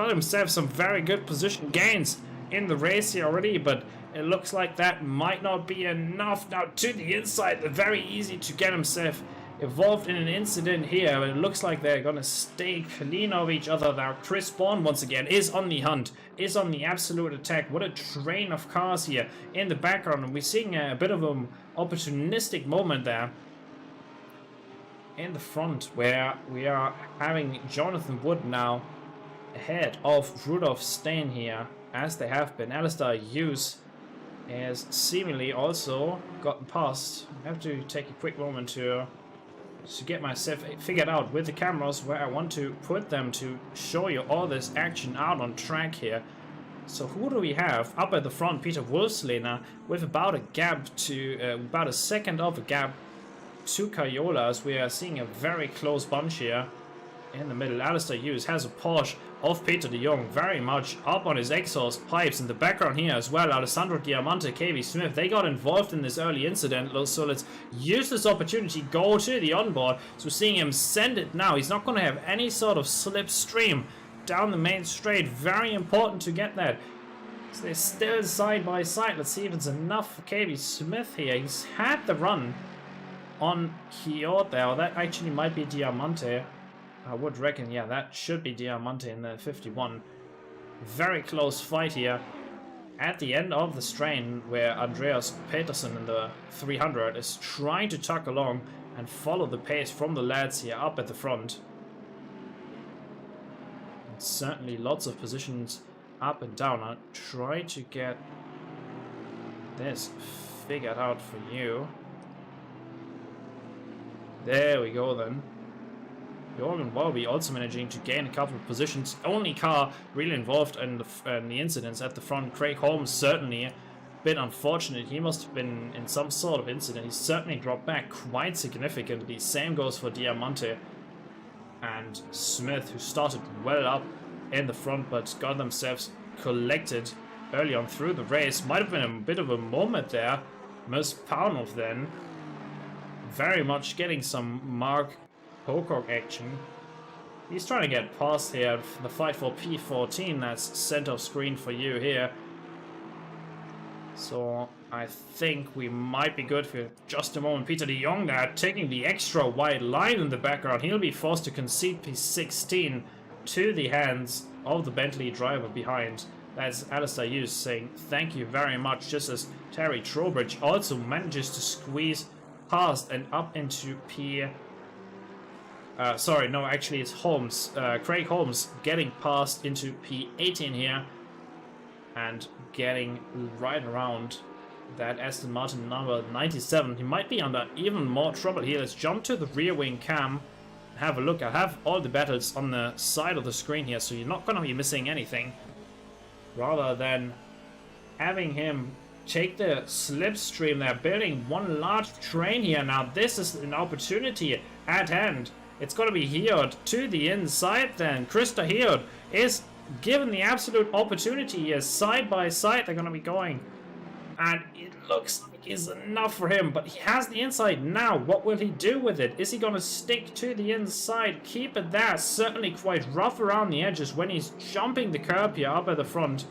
himself some very good position gains in the race here already, but it looks like that might not be enough. Now to the inside, very easy to get himself involved in an incident here, but it looks like they're gonna stay clean of each other now. Chris Bourne once again is on the hunt, is on the absolute attack. What a train of cars here in the background, and we're seeing a bit of an opportunistic moment there in the front, where we are having Jonathan Wood now ahead of Rudolf Stein here, as they have been. Alistair Hughes has seemingly also gotten past. I have to take a quick moment to get myself figured out with the cameras where I want to put them to show you all this action out on track here. So who do we have up at the front? Peter Wolfslehner with about a gap to about a second of a gap to Cayola, as we are seeing a very close bunch here in the middle. Alistair Hughes has a Porsche of Peter de Jong very much up on his exhaust pipes. In the background here as well, Alessandro Diamante, KV Smith, they got involved in this early incident, so let's use this opportunity, go to the onboard. So seeing him send it now, he's not going to have any sort of slipstream down the main straight. Very important to get that. So they're still side by side. Let's see if it's enough for KV Smith here. He's had the run on Kiot there. That actually might be Diamante. I would reckon, yeah, that should be Diamante in the 51. Very close fight here at the end of the strain, where Andreas Peterson in the 300 is trying to tuck along and follow the pace from the lads here up at the front. And certainly lots of positions up and down. I'll try to get this figured out for you. There we go then. Jorgen Walby also managing to gain a couple of positions. Only car really involved in the incidents at the front. Craig Holmes certainly a bit unfortunate. He must have been in some sort of incident. He certainly dropped back quite significantly. Same goes for Diamante and Smith, who started well up in the front but got themselves collected early on through the race. Might have been a bit of a moment there. Most Paunov then very much getting some Mark Pocock action. He's trying to get past here. The fight for P14 that's center of screen for you here. So I think we might be good for just a moment. Peter de Jong there taking the extra wide line in the background. He'll be forced to concede P16 to the hands of the Bentley driver behind. That's Alistair Hughes saying thank you very much, just as Terry Trowbridge also manages to squeeze past and up into sorry, no, actually it's Holmes. Craig Holmes getting past into P18 here and getting right around that Aston Martin number 97. He might be under even more trouble here. Let's jump to the rear wing cam and have a look. I have all the battles on the side of the screen here, so you're not going to be missing anything. Rather than having him take the slipstream, they're building one large train here. Now this is an opportunity at hand. It's going to be Heard to the inside then. Krista Heard is given the absolute opportunity here. Side by side they're going to be going. And it looks like it's enough for him. But he has the inside now. What will he do with it? Is he going to stick to the inside? Keep it there. Certainly quite rough around the edges when he's jumping the curb here up at the front.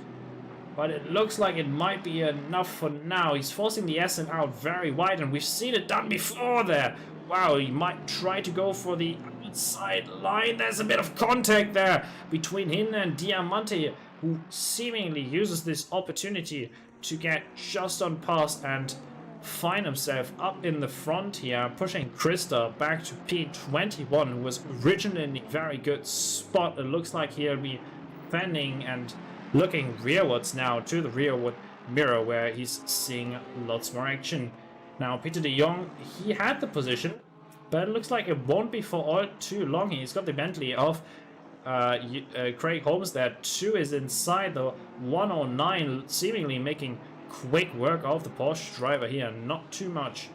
But it looks like it might be enough for now. He's forcing the Essen out very wide. And we've seen it done before there. Wow, he might try to go for the outside line. There's a bit of contact there between him and Diamante, who seemingly uses this opportunity to get just on past and find himself up in the front here, pushing Krista back to P21, who was originally in a very good spot. It looks like he'll be fending and looking rearwards now to the rearward mirror, where he's seeing lots more action. Now, Peter de Jong, he had the position but it looks like it won't be for all too long. He's got the Bentley of Craig Holmes there. 2 is inside the 109, seemingly making quick work of the Porsche driver here. Not too much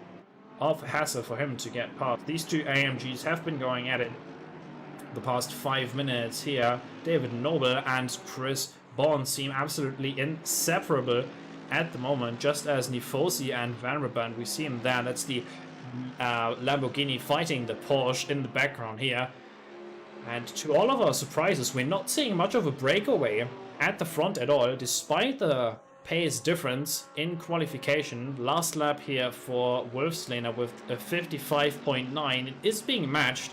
of a hassle for him to get past. These 2 AMGs have been going at it the past 5 minutes here. David Noble and Chris Bourne seem absolutely inseparable at the moment, just as Nifosi and Van Reband. We see him there. That's the Lamborghini fighting the Porsche in the background here. And to all of our surprises, we're not seeing much of a breakaway at the front at all, despite the pace difference in qualification. Last lap here for Wolfslaner with a 55.9. It is being matched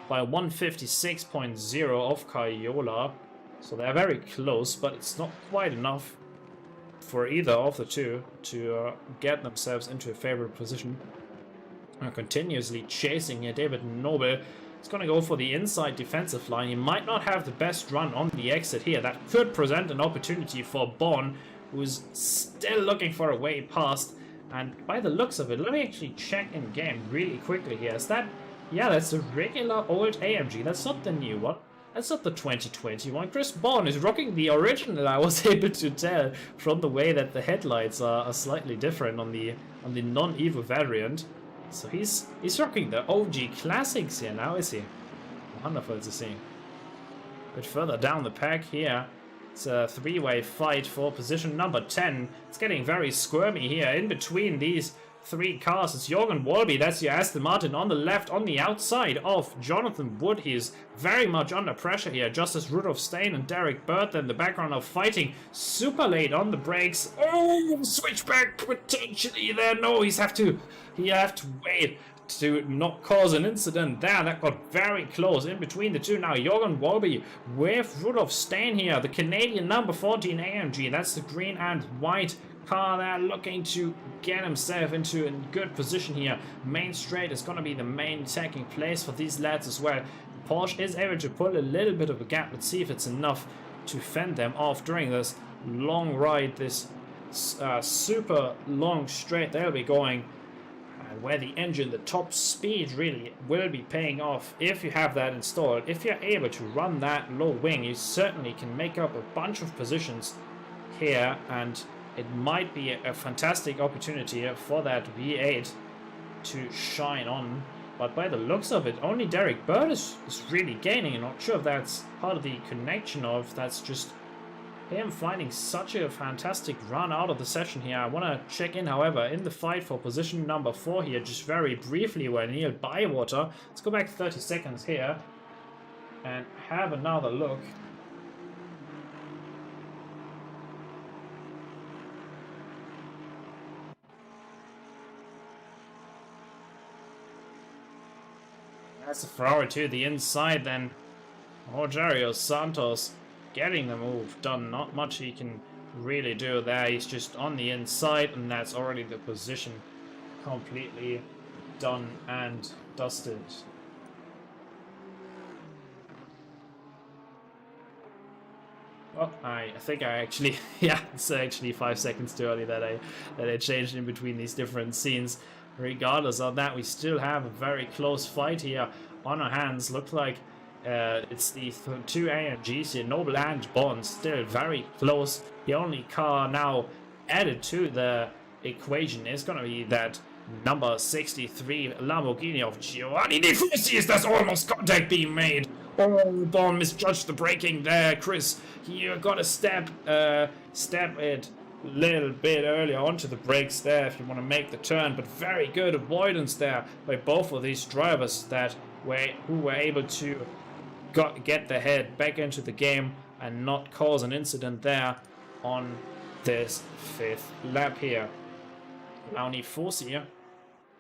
by 156.0 of Caiola. So they're very close, but it's not quite enough for either of the two to get themselves into a favorable position. Continuously chasing here, David Noble is going to go for the inside defensive line. He might not have the best run on the exit here. That could present an opportunity for Bourne, who's still looking for a way past. And by the looks of it, let me actually check in game really quickly here. Is that, yeah, that's a regular old AMG. That's not the new one. That's not the 2021. Chris Bourne is rocking the original, I was able to tell from the way that the headlights are slightly different on the non-Evo variant. So he's rocking the OG classics here now, is he? Wonderful to see. A bit further down the pack here, it's a 3-way fight for position number 10. It's getting very squirmy here in between these 3 cars. It's Jorgen Walby, that's your Aston Martin on the left, on the outside of Jonathan Wood. He's very much under pressure here, just as Rudolf Stein and Derek Bird in the background of fighting super late on the brakes. Oh, switchback potentially there. No, he have to wait to not cause an incident there. That got very close in between the two. Now Jorgen Walby with Rudolf Stein here, the Canadian number 14 AMG. That's the green and white car there, looking to get himself into a good position here. Main straight is going to be the main attacking place for these lads as well. Porsche is able to pull a little bit of a gap. Let's see if it's enough to fend them off during this long ride, this super long straight they'll be going, where the engine, the top speed really will be paying off if you have that installed. If you're able to run that low wing, you certainly can make up a bunch of positions here, and it might be a fantastic opportunity for that V8 to shine on. But by the looks of it, only Derek Bird is really gaining. I'm not sure if that's part of the connection or if that's just him finding such a fantastic run out of the session here. I want to check in, however, in the fight for position number 4 here, just very briefly, where Neil Bywater. Let's go back 30 seconds here and have another look. That's a Ferrari to the inside then. Rogerio Santos getting the move done. Not much he can really do there. He's just on the inside, and that's already the position completely done and dusted. Oh, I think I actually, yeah, it's actually 5 seconds too early that I changed in between these different scenes. Regardless of that, we still have a very close fight here on our hands. Looks like it's the 2 AMGs here, Noble and Bond, still very close. The only car now added to the equation is going to be that number 63 Lamborghini of Giovanni De Fusis. There's almost contact being made. Oh, Bond misjudged the braking there. Chris, you got to step it a little bit earlier onto the brakes there if you want to make the turn, but very good avoidance there by both of these drivers who were able to get their head back into the game and not cause an incident there on this 5th lap here. Now Nifosi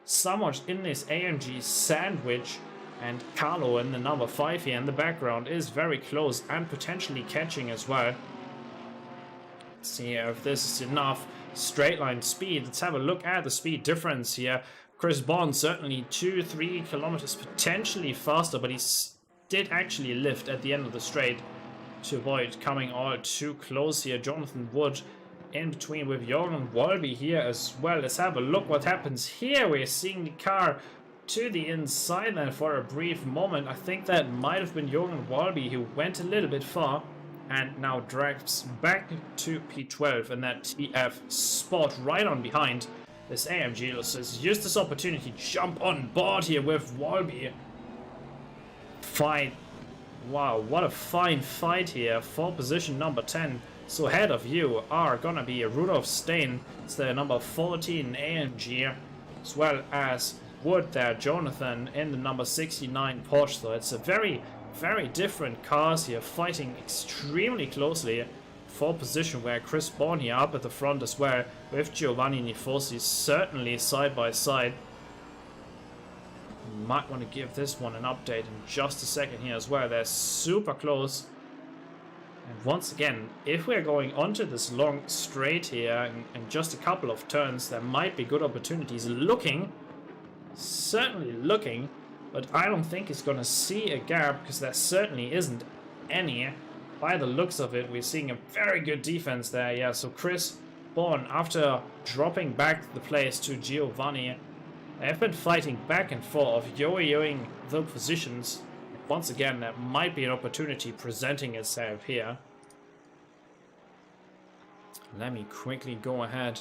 somewhat in this AMG sandwich, and Carlo in the number 5 here in the background is very close and potentially catching as well. See if this is enough straight line speed. Let's have a look at the speed difference here. Chris Bond certainly 2-3 kilometers potentially faster, but he did actually lift at the end of the straight to avoid coming all too close here. Jonathan Wood in between with Jorgen Walby here as well. Let's have a look what happens here. We're seeing the car to the inside then for a brief moment. I think that might have been Jorgen Walby who went a little bit far and now drags back to P12 and that TF spot right on behind this AMG. So it's used this opportunity to jump on board here with Walby. Fine. Wow, what a fine fight here for position number 10. So ahead of you are gonna be Rudolf Stein, it's the number 14 AMG, as well as Wood there, Jonathan in the number 69 Porsche. So it's a very different cars here, fighting extremely closely for position, where Chris Bourne here up at the front as well, with Giovanni Nifosi certainly side by side. Might want to give this one an update in just a second here as well. They're super close. And once again, if we're going onto this long straight here in just a couple of turns, there might be good opportunities certainly looking, but I don't think it's going to see a gap, because there certainly isn't any. By the looks of it, we're seeing a very good defense there. Yeah, so Chris Bourne, after dropping back the place to Giovanni, they've been fighting back and forth, yo-yoing the positions. Once again, there might be an opportunity presenting itself here. Let me quickly go ahead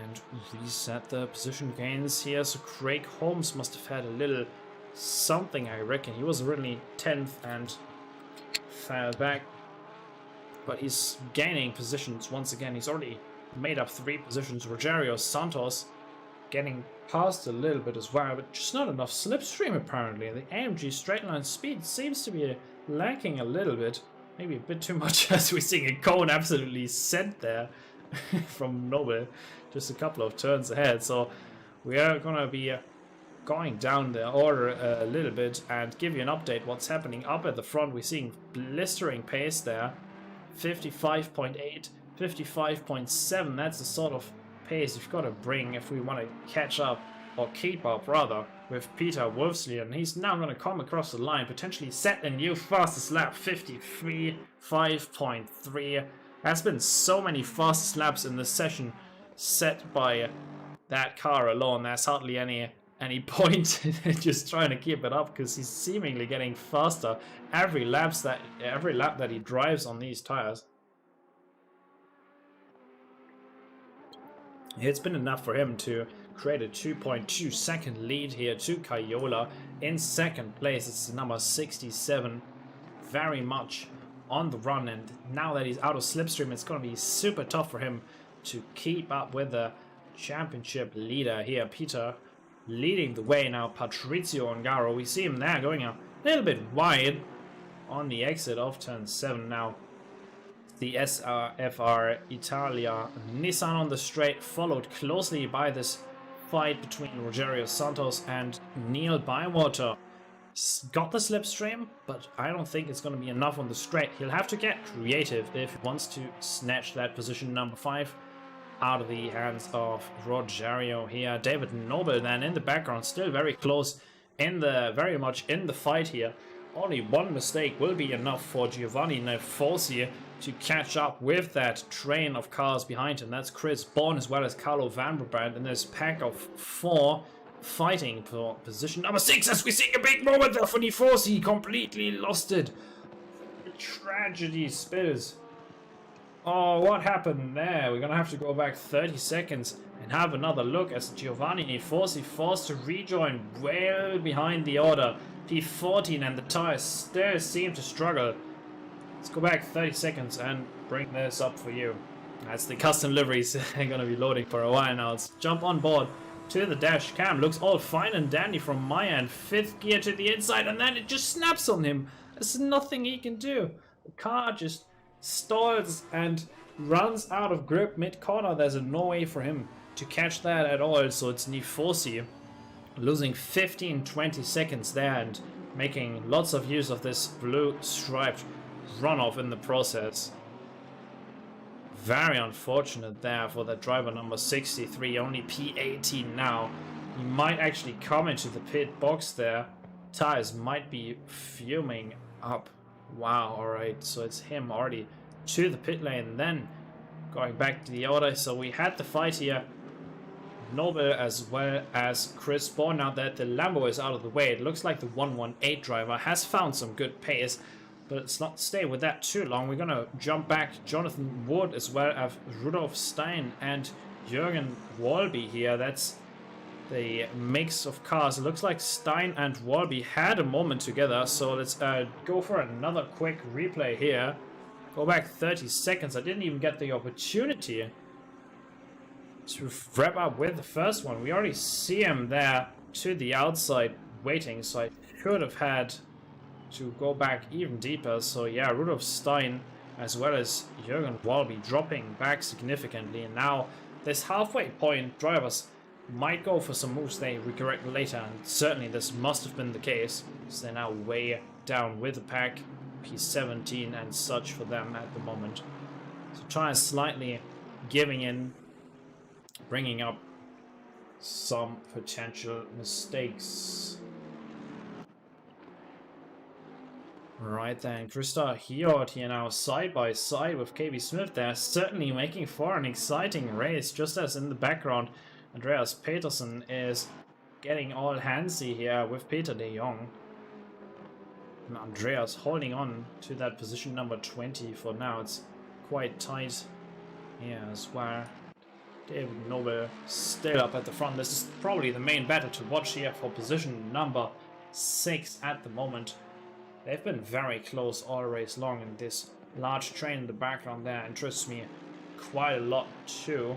and reset the position gains here. So Craig Holmes must have had a little something, I reckon. He was originally 10th and fell back, but he's gaining positions once again. He's already made up 3 positions. Rogerio Santos getting past a little bit as well, but just not enough slipstream apparently. The AMG straight line speed seems to be lacking a little bit, maybe a bit too much, as we're seeing a cone absolutely sent there from Nobel just a couple of turns ahead. So we are gonna be going down the order a little bit and give you an update what's happening up at the front. We're seeing blistering pace there, 55.8, 55.7. That's the sort of pace you've got to bring if we want to catch up, or keep up rather, with Peter Wolfslian. He's now going to come across the line, potentially set a new fastest lap, 53.5.3. There's been so many fastest laps in this session set by that car alone. There's hardly any point in just trying to keep it up, because he's seemingly getting faster every lap that he drives on these tires. It's been enough for him to create a 2.2 second lead here to Caiola. In second place, it's number 67, very much on the run, and now that he's out of slipstream, it's going to be super tough for him to keep up with the championship leader here. Peter leading the way now, Patrizio Ongaro. We see him there going a little bit wide on the exit of turn 7 now. The SRFR Italia Nissan on the straight, followed closely by this fight between Rogerio Santos and Neil Bywater. Got the slipstream, but I don't think it's going to be enough on the straight. He'll have to get creative if he wants to snatch that position number 5 out of the hands of Rogerio here. David Noble then in the background, still very close, very much in the fight here. Only one mistake will be enough for Giovanni Nifosi to catch up with that train of cars behind him. That's Chris Bourne as well as Carlo Vanderbrand in this pack of 4 fighting for position number 6, as we see a big moment there for Nifosi. Completely lost it. Tragedy spills. Oh, what happened there? We're gonna have to go back 30 seconds and have another look as Giovanni Nifosi forced to rejoin well behind the order. P14, and the tires still seem to struggle. Let's go back 30 seconds and bring this up for you. That's the custom liveries. They're gonna be loading for a while now. Let's jump on board to the dash cam. Looks all fine and dandy from my end. 5th gear to the inside, and then it just snaps on him. There's nothing he can do. The car just stalls and runs out of grip mid-corner. There's no way for him to catch that at all. So it's Nifosi losing 15-20 seconds there and making lots of use of this blue striped runoff in the process. Very unfortunate there for that driver number 63, only P18 now. He might actually come into the pit box there. Tires might be fuming up. Wow, alright, so it's him already to the pit lane, then going back to the order. So we had the fight here Noble as well as Chris Bourne. Now that the Lambo is out of the way, it looks like the 118 driver has found some good pace, but let's not stay with that too long. We're gonna jump back Jonathan Wood as well as Rudolf Stein and Jürgen Walby here. That's the mix of cars. It looks like Stein and Walby had a moment together, so let's go for another quick replay here. Go back 30 seconds. I didn't even get the opportunity to wrap up with the first one. We already see him there to the outside waiting, so I should have had to go back even deeper. So yeah, Rudolf Stein as well as Jürgen Walby dropping back significantly, and now this halfway point drivers might go for some moves they regret later, and certainly this must have been the case, because they're now way down with the pack, P17 and such for them at the moment. So trying slightly giving in, bringing up some potential mistakes. Right then, Krista Hiort here now side by side with KB Smith. They're certainly making for an exciting race, just as in the background Andreas Petersen is getting all handsy here with Peter de Jong. And Andreas holding on to that position number 20 for now. It's quite tight here as well. David Noble still up at the front. This is probably the main battle to watch here for position number 6 at the moment. They've been very close all race long, and this large train in the background there interests me quite a lot too.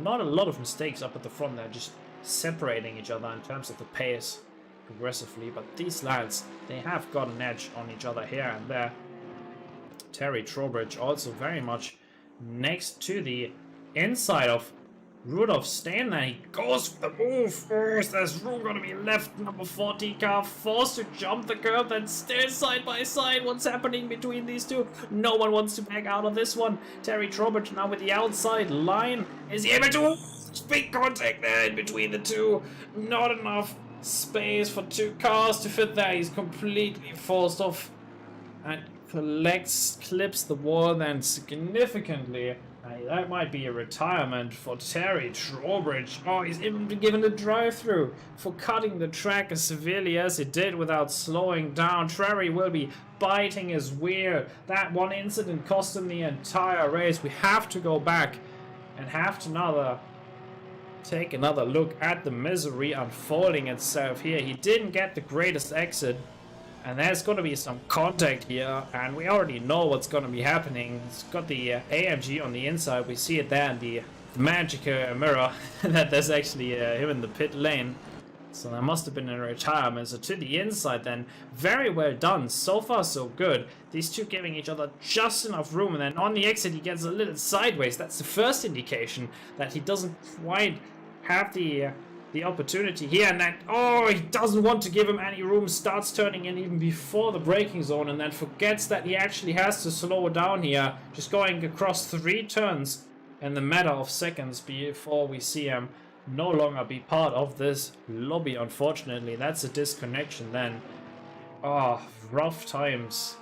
Not a lot of mistakes up at the front there, just separating each other in terms of the pace progressively, but these lads, they have got an edge on each other here and there. Terry Trowbridge also very much next to the inside of Rudolf Stein there. He goes for the move. Oh, there's room going to be left. Number 40 car forced to jump the curb, then still side by side. What's happening between these two? No one wants to back out of this one. Terry Trowbridge now with the outside line. Is he able to? Big contact there in between the two. Not enough space for two cars to fit there. He's completely forced off and clips the wall then significantly. That might be a retirement for Terry Trowbridge. Oh, he's even been given a drive-through for cutting the track as severely as he did without slowing down. Terry will be biting his wheel. That one incident cost him the entire race. We have to go back and have to take another look at the misery unfolding itself here. He didn't get the greatest exit, and there's going to be some contact here, and we already know what's going to be happening. It's got the AMG on the inside. We see it there in the magic mirror that there's actually him in the pit lane. So there must have been a retirement. So to the inside then, very well done. So far so good. These two giving each other just enough room, and then on the exit he gets a little sideways. That's the first indication that he doesn't quite have the opportunity here, and then he doesn't want to give him any room, starts turning in even before the braking zone, and then forgets that he actually has to slow down here, just going across 3 turns in the matter of seconds before we see him no longer be part of this lobby. Unfortunately, that's a disconnection then. Rough times,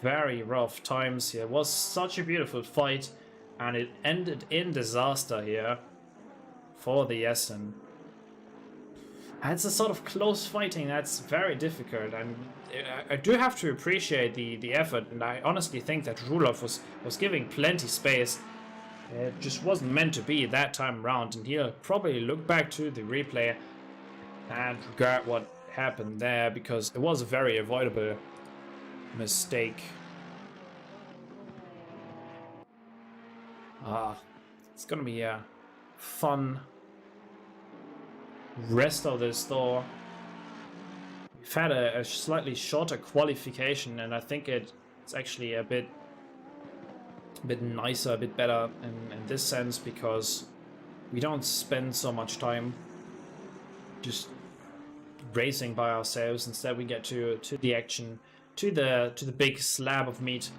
very rough times here. It was such a beautiful fight, and it ended in disaster here for the Essen. It's a sort of close fighting that's very difficult, and I do have to appreciate the effort, and I honestly think that Rudolf was giving plenty space. It just wasn't meant to be that time around, and he'll probably look back to the replay and regret what happened there, because it was a very avoidable mistake. It's gonna be a fun rest of this though. We've had a slightly shorter qualification, and I think it's actually a bit nicer, a bit better in this sense, because we don't spend so much time just racing by ourselves. Instead we get to the action, to the big slab of meat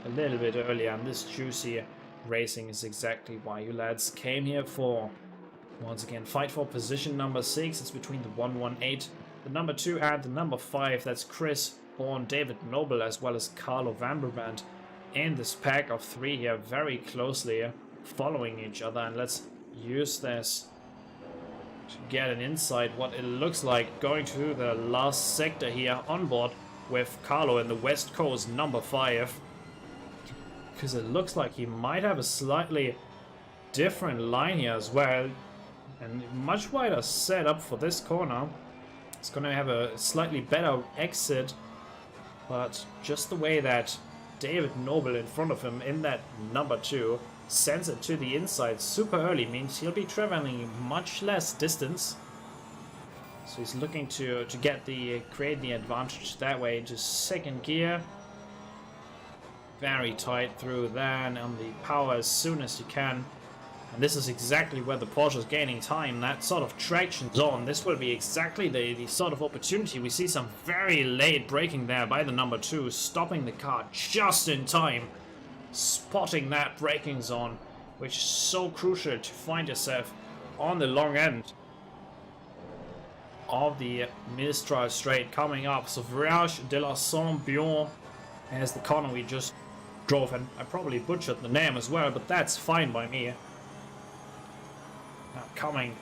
a little bit earlier, and this juicy racing is exactly why you lads came here for. Once again, fight for position number 6. It's between the 118, the number 2, and the number 5. That's Chris Bourne, David Noble, as well as Carlo Vanderbrand in this pack of 3 here, very closely following each other. And let's use this to get an insight what it looks like going to the last sector here on board with Carlo in the West Coast number 5. Because it looks like he might have a slightly different line here as well. And much wider setup for this corner. It's going to have a slightly better exit. But just the way that David Noble in front of him in that number 2 sends it to the inside super early means he'll be traveling much less distance. So he's looking to create the advantage that way into second gear. Very tight through there and on the power as soon as you can. And this is exactly where the Porsche is gaining time, that sort of traction zone. This will be exactly the sort of opportunity. We see some very late braking there by the number 2, stopping the car just in time. Spotting that braking zone, which is so crucial to find yourself on the long end of the Mistral Straight coming up. So Virage de la Saint-Bion as the corner we just drove, and I probably butchered the name as well, but that's fine by me. Now coming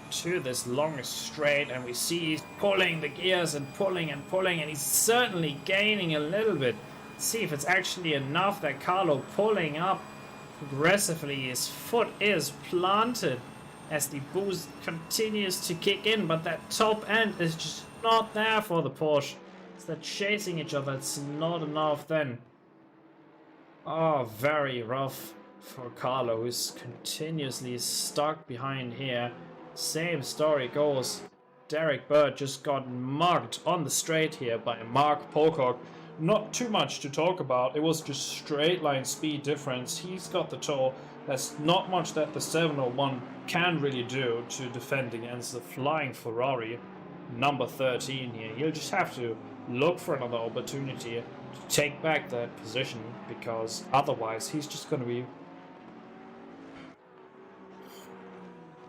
to this longest straight, and we see he's pulling the gears and pulling, and he's certainly gaining a little bit. See if it's actually enough. That Carlo pulling up progressively. His foot is planted as the boost continues to kick in, but that top end is just not there for the Porsche. It's that chasing each other. It's not enough then. Oh, very rough for Carlo, who's continuously stuck behind here. Same story goes. Derek Bird just got mugged on the straight here by Mark Pocock. Not too much to talk about. It was just straight line speed difference. He's got the toe. There's not much that the 701 can really do to defend against the flying Ferrari number 13 here. He'll just have to look for another opportunity to take back that position, because otherwise he's just going to be,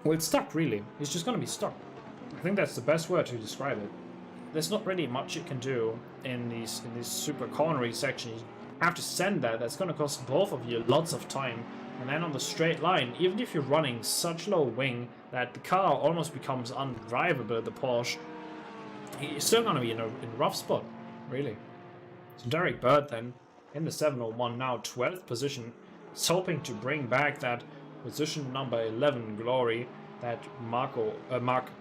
well, stuck really. He's just going to be stuck. I think that's the best word to describe it. There's not really much you can do in these super cornery sections. You have to send that. That's going to cost both of you lots of time. And then on the straight line, even if you're running such low wing that the car almost becomes undrivable, the Porsche, you're still going to be in a rough spot, really. So Derek Bird then in the 701, now 12th position, is hoping to bring back that position number 11 glory that Mark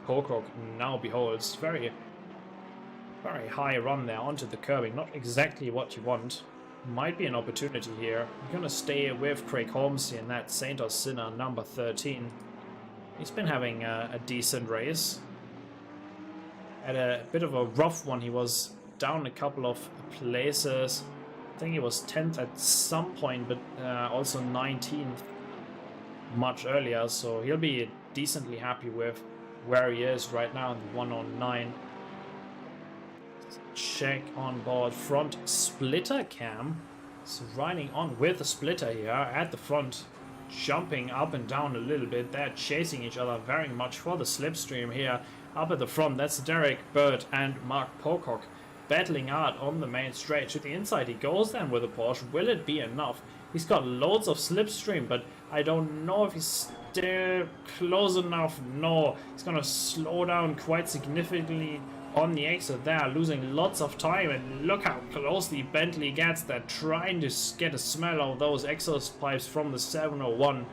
Pocock now beholds. Very high run there onto the curbing. Not exactly what you want. Might be an opportunity here. I'm going to stay with Craig Holmes in that Saint Sinner number 13. He's been having a decent race. Had a bit of a rough one. He was down a couple of places. I think he was 10th at some point, but also 19th much earlier. So he'll be decently happy with where he is right now in the 109. Check on board front splitter cam. So riding on with the splitter here at the front, jumping up and down a little bit. They're chasing each other very much for the slipstream here up at the front. That's Derek Bird and Mark Pocock battling out on the main straight. To the inside he goes then with the Porsche. Will it be enough? He's got loads of slipstream, but I don't know if he's still close enough. No, he's gonna slow down quite significantly on the exit there, losing lots of time, and look how closely Bentley gets there, trying to get a smell of those exhaust pipes from the 701.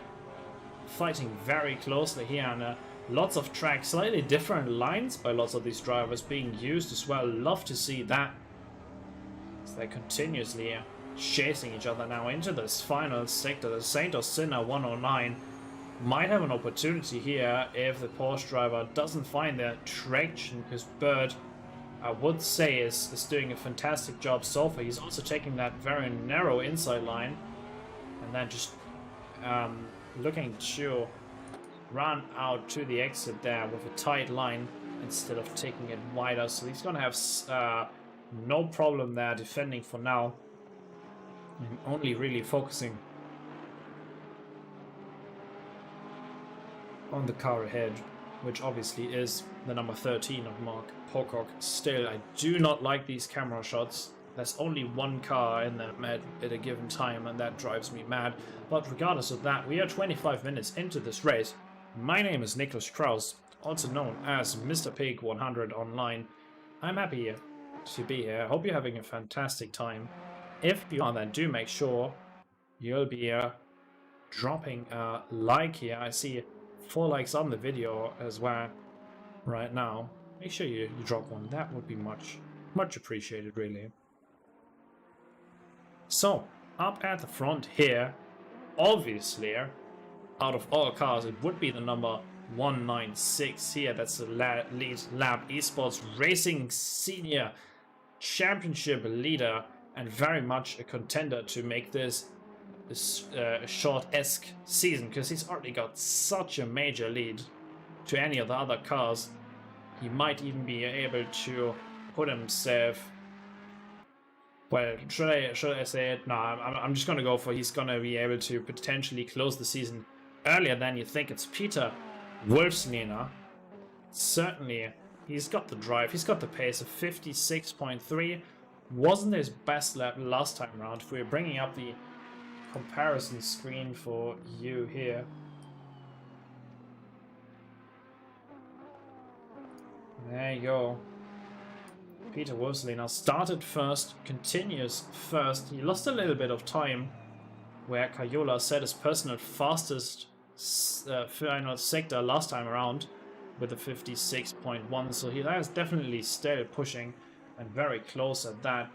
Fighting very closely here, and lots of tracks, slightly different lines by lots of these drivers being used as well. Love to see that. So they're continuously chasing each other now into this final sector. The Saint Sinner 109 might have an opportunity here if the Porsche driver doesn't find their traction, because Bird, I would say, is doing a fantastic job so far. He's also taking that very narrow inside line and then just looking to run out to the exit there with a tight line instead of taking it wider. So he's going to have no problem there defending for now, and only really focusing on the car ahead, which obviously is the number 13 of Mark Pocock. Still, I do not like these camera shots. There's only one car in the med at a given time, and that drives me mad. But regardless of that, we are 25 minutes into this race. My name is Nicholas Kraus. also known as Mr. Pig 100 online. I'm happy to be here. I hope you're having a fantastic time. If you are, then do make sure you'll be dropping a like here. I see 4 likes on the video as well right now. Make sure you drop one. That would be much appreciated, really. So, up at the front here, obviously, out of all cars, it would be the number 196 here. That's the lead lab esports racing senior championship leader, and very much a contender to make this short-esque season, because he's already got such a major lead to any of the other cars. He might even be able to put himself, well, should I say it? No, I'm just gonna go for he's gonna be able to potentially close the season earlier than you think. It's Peter Wolfslehner. Certainly, he's got the drive, he's got the pace of 56.3. Wasn't his best lap last time around. If we're bringing up the comparison screen for you here. There you go. Peter Wolfslehner started first, continues first. He lost a little bit of time where Cayola set his personal fastest final sector last time around with a 56.1. So he is definitely still pushing and very close at that,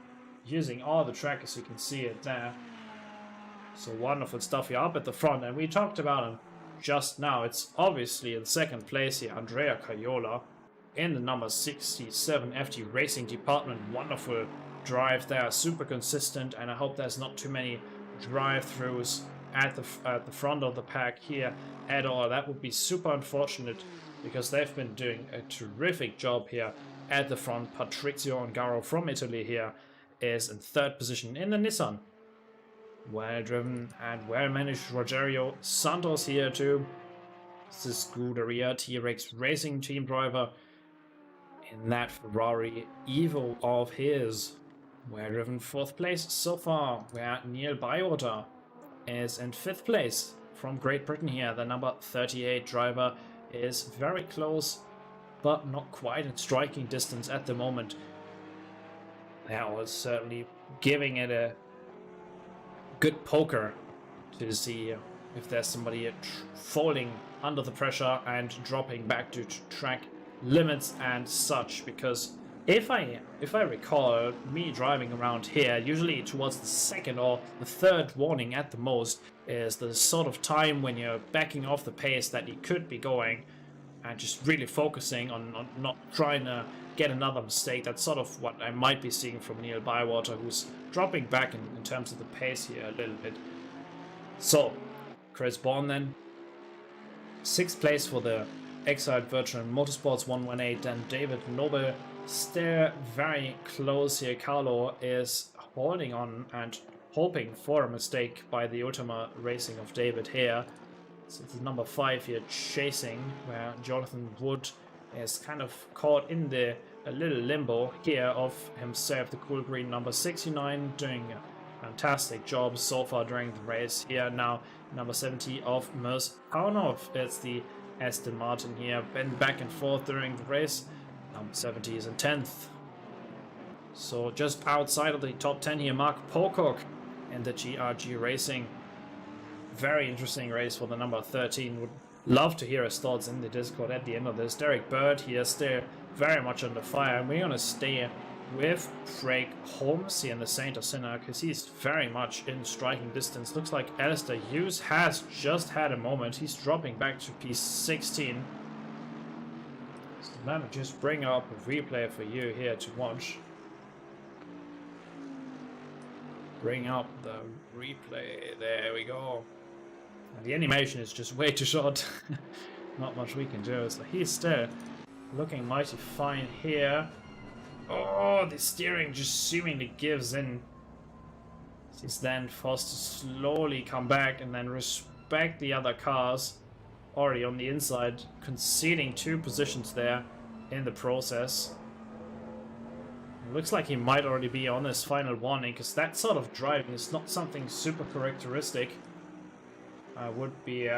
using all the track as you can see it there. So wonderful stuff here up at the front, and we talked about him just now. It's obviously in second place here, Andrea Cayola in the number 67 FT Racing Department. Wonderful drive there, super consistent, and I hope there's not too many drive-throughs at the front of the pack here at all. That would be super unfortunate, because they've been doing a terrific job here at the front. Patrizio Ongaro from Italy here is in third position in the Nissan. Well driven and well managed Rogerio Santos here too. This is Scuderia T-Rex Racing team driver in that Ferrari Evo of his. Well driven fourth place so far, where Neil Bywater is in fifth place from Great Britain here. The number 38 driver is very close, but not quite in striking distance at the moment. That was certainly giving it a good poker to see if there's somebody falling under the pressure and dropping back to track limits and such, because if I recall me driving around here, usually towards the second or the third warning at the most is the sort of time when you're backing off the pace that you could be going and just really focusing on not trying to get another mistake. That's sort of what I might be seeing from Neil Bywater, who's dropping back in terms of the pace here a little bit. So, Chris Bourne then, 6th place for the Exiled Virtual Motorsports 118, and David Noble still very close here. Carlo is holding on and hoping for a mistake by the Ultima Racing of David here. So it's number 5 here chasing, where Jonathan Wood is kind of caught in a little limbo here of himself. The cool green number 69 doing a fantastic job so far during the race here. Now number 70 of Mers Arnov, it's the Aston Martin here, been back and forth during the race. Number 70 is in 10th. So just outside of the top 10 here, Mark Pocock in the GRG Racing. Very interesting race for the number 13. Would love to hear his thoughts in the Discord at the end of this. Derek Bird here still very much under fire, and we're going to stay with Craig Holmes here in the Saint of Sinner, because he's very much in striking distance. Looks like Alistair Hughes has just had a moment. He's dropping back to P16. So let me just bring up a replay for you here to watch. Bring up the replay. There we go. And the animation is just way too short. Not much we can do. So he's still looking mighty fine here. Oh, the steering just seemingly gives in. He's then forced to slowly come back and then respect the other cars already on the inside, conceding 2 positions there in the process. It looks like he might already be on his final warning, because that sort of driving is not something super characteristic. I would be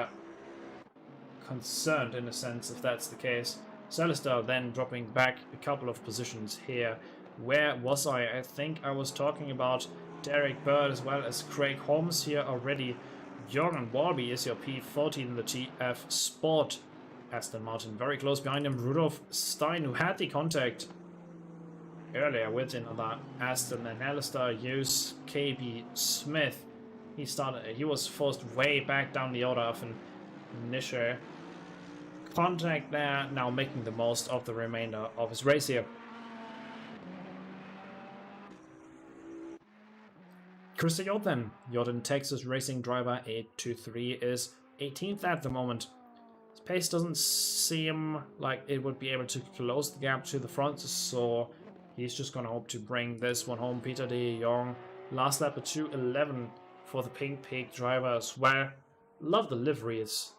concerned in a sense if that's the case. Alistair then dropping back a couple of positions here. Where was I? I think I was talking about Derek Bird as well as Craig Holmes here already. Jorgen Walby is your P14 in the TF Sport. Aston Martin very close behind him. Rudolf Stein, who had the contact earlier with another Aston, and Alistair Hughes, KB Smith. He was forced way back down the order of an initial contact there, now making the most of the remainder of his race here. Christopher Jordan, Texas racing driver 823, is 18th at the moment. His pace doesn't seem like it would be able to close the gap to the front, so he's just going to hope to bring this one home. Peter de Jong, last lap at 2:11 for the Pink Pig driver as well. Love the livery. It's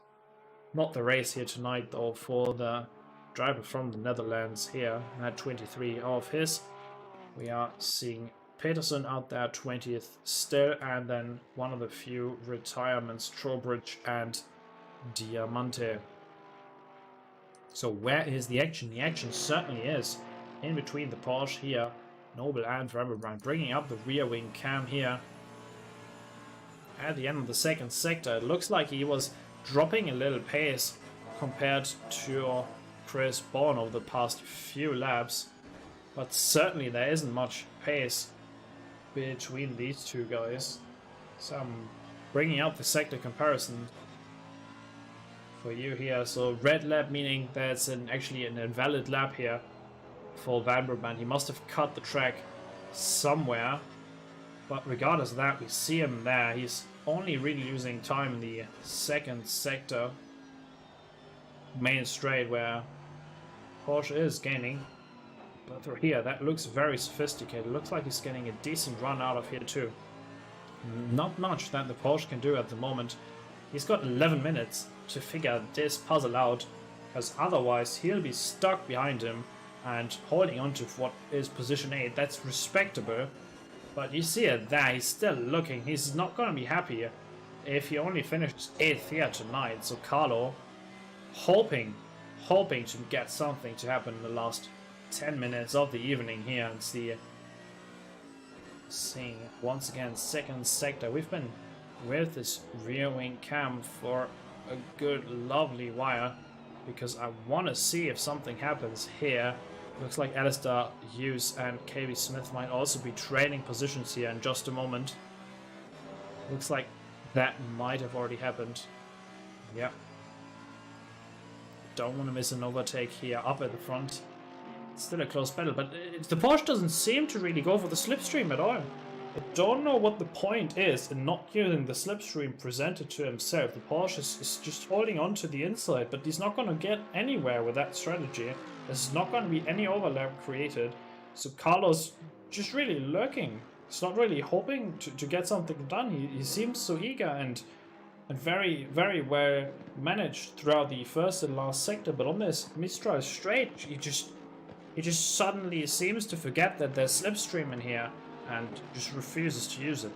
not the race here tonight though for the driver from the Netherlands here at 23 of his. We are seeing Peterson out there 20th still, and then one of the few retirements, Trowbridge and Diamante. So where is the action? The action certainly is in between the Porsche here, Noble and Rembrandt, bringing up the rear wing cam here at the end of the second sector. It looks like he was dropping a little pace compared to Chris Bourne over the past few laps, but certainly there isn't much pace between these two guys. So I'm bringing up the sector comparison for you here. So red lap meaning that's actually an invalid lap here for Vanderbrand. He must have cut the track somewhere, but regardless of that, we see him there. He's only really losing time in the second sector, main straight, where Porsche is gaining. But through here, that looks very sophisticated. Looks like he's getting a decent run out of here too. Not much that the Porsche can do at the moment. He's got 11 minutes to figure this puzzle out, because otherwise he'll be stuck behind him and holding on to what is position 8. That's respectable, but you see it there, he's still looking. He's not going to be happy if he only finishes 8th here tonight. So Carlo hoping to get something to happen in the last 10 minutes of the evening here, and seeing once again second sector. We've been with this rear wing cam for a good lovely while because I want to see if something happens here. Looks like Alistair Hughes and KB Smith might also be trading positions here in just a moment. Looks like that might have already happened. Yeah. Don't want to miss an overtake here up at the front. Still a close battle, but the Porsche doesn't seem to really go for the slipstream at all. I don't know what the point is in not using the slipstream presented to himself. The Porsche is just holding on to the inside, but he's not going to get anywhere with that strategy. There's not going to be any overlap created. So Carlos just really lurking. He's not really hoping to get something done. He seems so eager and very, very well managed throughout the first and last sector, but on this Mistral straight, he just suddenly seems to forget that there's slipstream in here and just refuses to use it.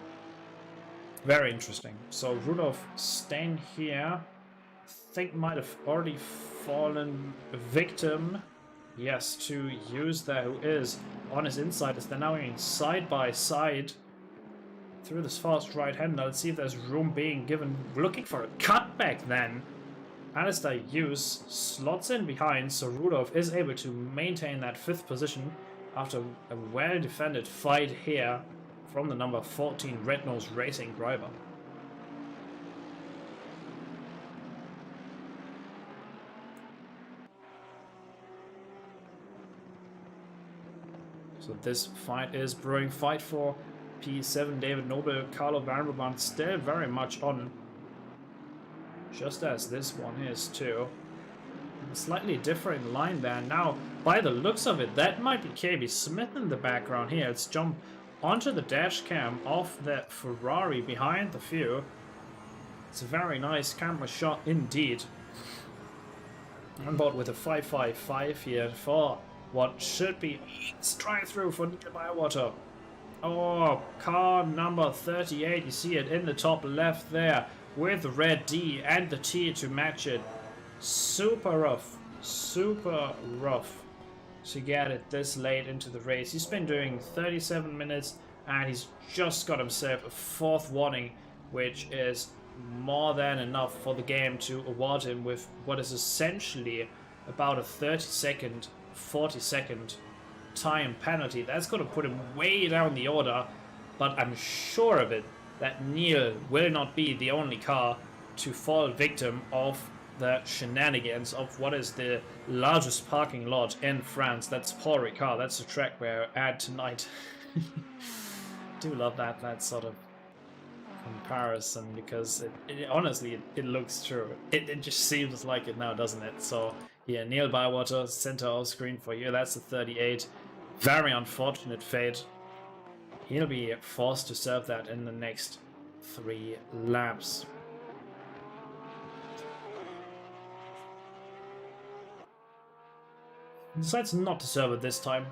Very interesting. So Rudolf Stein here, I think might have already fallen victim, yes, to Hughes there, who is on his inside as they're now going side by side through this fast right hander. Let's see if there's room being given. Looking for a cutback then. Alistair Hughes slots in behind, so Rudolf is able to maintain that 5th position after a well-defended fight here from the number 14 Red Nose Racing driver. So this fight is brewing. Fight for P7, David Noble, Carlo Vanderbrand still very much on, just as this one is too. A slightly different line there. Now, by the looks of it, that might be KB Smith in the background here. Let's jump onto the dash cam of the Ferrari behind the few. It's a very nice camera shot indeed. On board with a 555 here for what should be a straight through for Nico Bywater. Oh, car number 38, you see it in the top left there with the red D and the T to match it. super rough. Super rough to get it this late into the race. He's been doing 37 minutes and he's just got himself a 4th warning, which is more than enough for the game to award him with what is essentially about a 30-second, 40-second time penalty. That's going to put him way down the order, but I'm sure of it that Neil will not be the only car to fall victim of the shenanigans of what is the largest parking lot in France. That's Paul Ricard. That's the track where I at tonight. Do love that sort of comparison, because honestly it looks true. It just seems like it now, doesn't it? So yeah, Neil Bywater, center of screen for you. That's the 38. Very unfortunate fate. He'll be forced to serve that in the next 3 laps. Decides not to serve it this time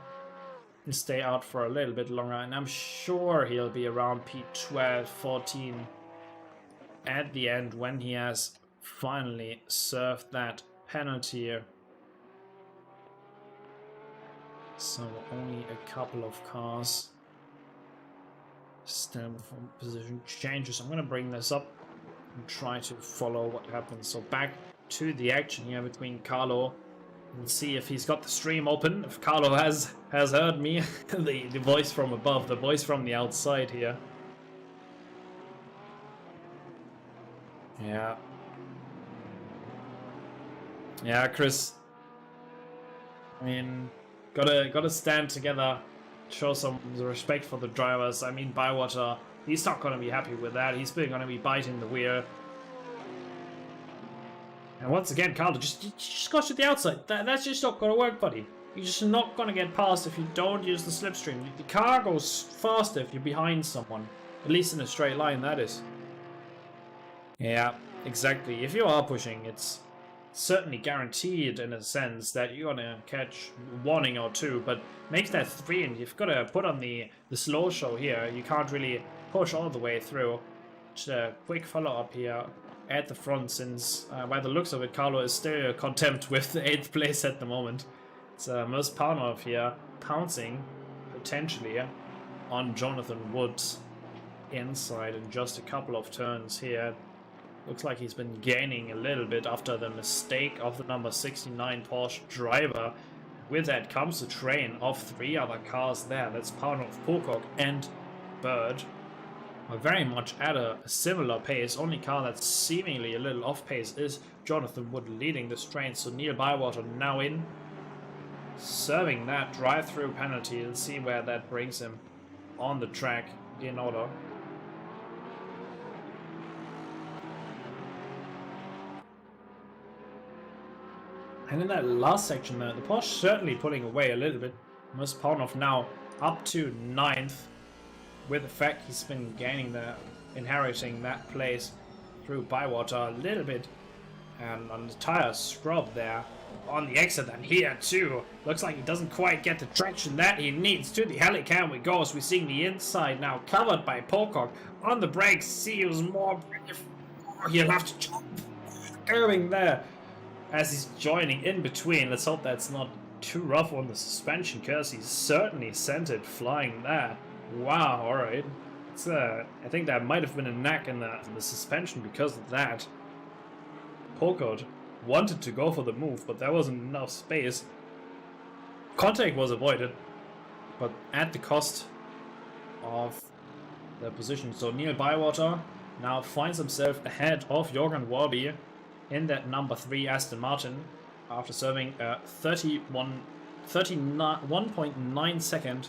and stay out for a little bit longer, and I'm sure he'll be around P12, 14 at the end when he has finally served that penalty. So only a couple of cars still from position changes. I'm going to bring this up and try to follow what happens. So back to the action here between Carlo. And see if he's got the stream open, if Carlo has heard me, the voice from above, the voice from the outside here. Yeah. Yeah, Chris. I mean, gotta stand together, show some respect for the drivers. I mean, Bywater, he's not gonna be happy with that. He's still gonna be biting the wheel. And once again, Carlo, just go to the outside. That's just not going to work, buddy. You're just not going to get past if you don't use the slipstream. The car goes faster if you're behind someone. At least in a straight line, that is. Yeah, exactly. If you are pushing, it's certainly guaranteed in a sense that you're going to catch 1 or 2. But make that 3, and you've got to put on the slow show here. You can't really push all the way through. Just a quick follow-up here at the front, since by the looks of it, Carlo is still content with the 8th place at the moment. It's Mospanov here pouncing potentially on Jonathan Woods inside in just a couple of turns here. Looks like he's been gaining a little bit after the mistake of the number 69 Porsche driver. With that comes a train of 3 other cars there. That's Panov, Pocock and Bird. Are very much at a similar pace. Only car that's seemingly a little off pace is Jonathan Wood leading this train. So Neil Bywater now in, serving that drive-through penalty. Let's see where that brings him on the track in order. And in that last section there, the Porsche certainly pulling away a little bit. Mospanov now up to 9th. With the fact he's been gaining inheriting that place through Bywater a little bit, and on the tire scrub there on the exit, and here too looks like he doesn't quite get the traction that he needs. To the helicam we go, as we're seeing the inside now covered by Pocock. On the brakes, see who's more brave. He'll have to jump curving there as he's joining in between. Let's hope that's not too rough on the suspension, because he's certainly sent it flying there. Wow, alright. I think that might have been a knack in the suspension because of that. Pocock wanted to go for the move, but there wasn't enough space. Contact was avoided, but at the cost of the position. So Neil Bywater now finds himself ahead of Jorgen Warby in that number 3 Aston Martin after serving a 1.9 second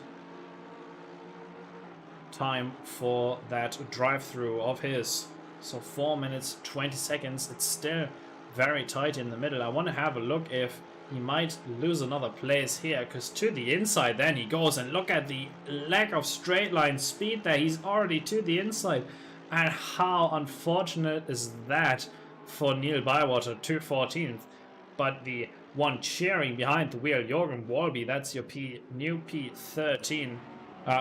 time for that drive-through of his. So 4 minutes 20 seconds. It's still very tight in the middle. I want to have a look if he might lose another place here, because to the inside then he goes, and look at the lack of straight line speed there. He's already to the inside, and how unfortunate is that for Neil Bywater to 14th. But the one cheering behind the wheel, Jorgen Warby, that's your new P13.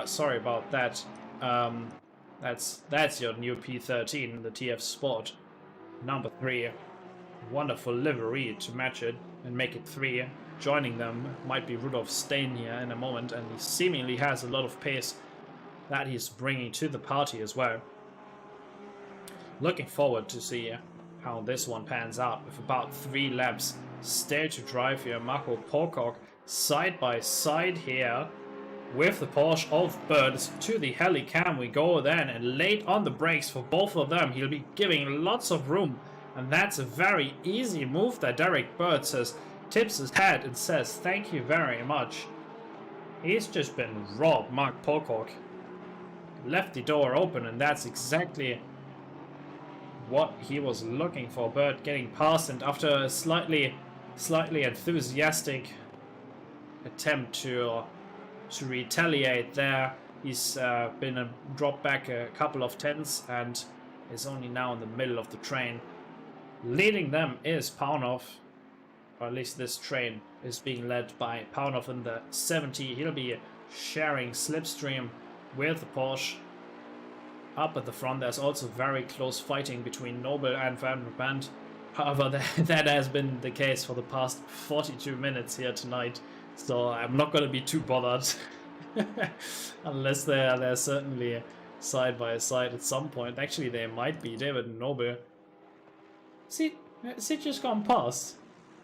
Sorry about that. That's your new P13, the TF Sport number 3. Wonderful livery to match it and make it 3. Joining them might be Rudolf Stein here in a moment, and he seemingly has a lot of pace that he's bringing to the party as well. Looking forward to see how this one pans out with about 3 laps still to drive here. Marco Pocock side by side here with the Porsche of Birds. To the helicam we go then, and late on the brakes for both of them. He'll be giving lots of room, and that's a very easy move that Derek Bird tips his head and says thank you very much. He's just been robbed. Mark Pocock left the door open, and that's exactly what he was looking for. Bird getting past, and after a slightly enthusiastic attempt to retaliate there, he's been dropped back a couple of tenths and is only now in the middle of the train. Leading them is Paunov, or at least this train is being led by Paunov in the 70. He'll be sharing slipstream with the Porsche. Up at the front, there's also very close fighting between Nobel and Van der Band. However, that has been the case for the past 42 minutes here tonight, so I'm not going to be too bothered. Unless they're certainly side by side at some point. Actually, they might be. David and Nobel. See, just gone past.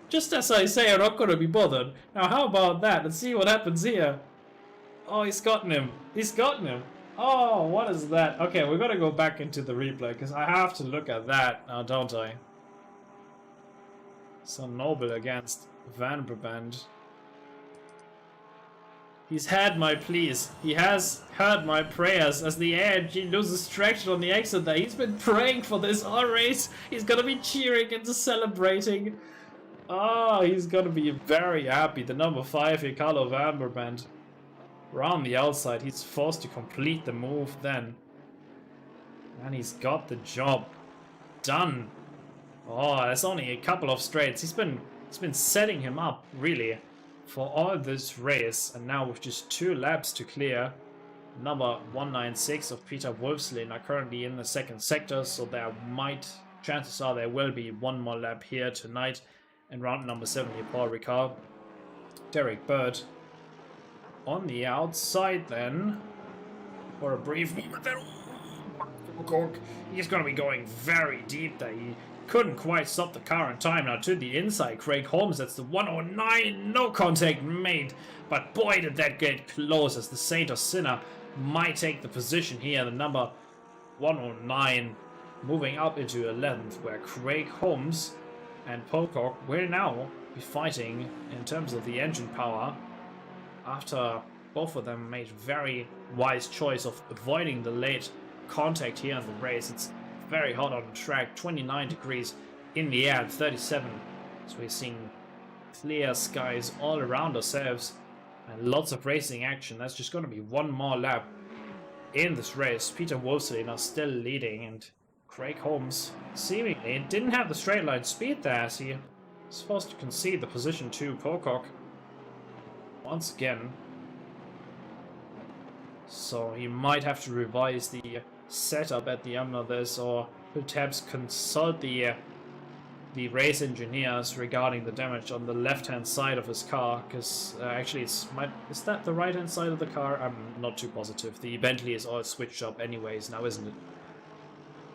Just as I say, I'm not going to be bothered. Now, how about that? Let's see what happens here. Oh, he's gotten him. He's gotten him. Oh, what is that? Okay, we're gonna go back into the replay because I have to look at that now, don't I? So Nobel against Van Brabant. He's had my pleas. He has heard my prayers as the AMG loses traction on the exit there. He's been praying for this all race. He's gonna be cheering and celebrating. Oh, he's gonna be very happy. The number 5 here, Carlo Van Brabant. Around the outside, he's forced to complete the move then. And he's got the job done. Oh, there's only a couple of straights. He's been setting him up, really, for all this race. And now with just 2 laps to clear, number 196 of Peter Wolfslin are currently in the 2nd sector. So chances are there will be 1 more lap here tonight. And round number 7 here, Paul Ricard. Derek Bird on the outside then, for a brief moment then. He's going to be going very deep there. He couldn't quite stop the car in time. Now to the inside, Craig Holmes, that's the 109, no contact made, but boy did that get close as the Saint or Sinner might take the position here. The number 109 moving up into 11th, where Craig Holmes and Pocock will now be fighting in terms of the engine power, after both of them made very wise choice of avoiding the late contact here in the race. It's very hot on the track, 29 degrees in the air, 37. So we're seeing clear skies all around ourselves and lots of racing action. That's just going to be 1 more lap in this race. Peter Wolfsley now still leading, and Craig Holmes seemingly didn't have the straight line speed there as he was forced to concede the position to Pocock once again. So he might have to revise the setup at the end of this, or perhaps consult the race engineers regarding the damage on the left-hand side of his car, because actually is that the right-hand side of the car? I'm not too positive. The Bentley is all switched up anyways now, isn't it?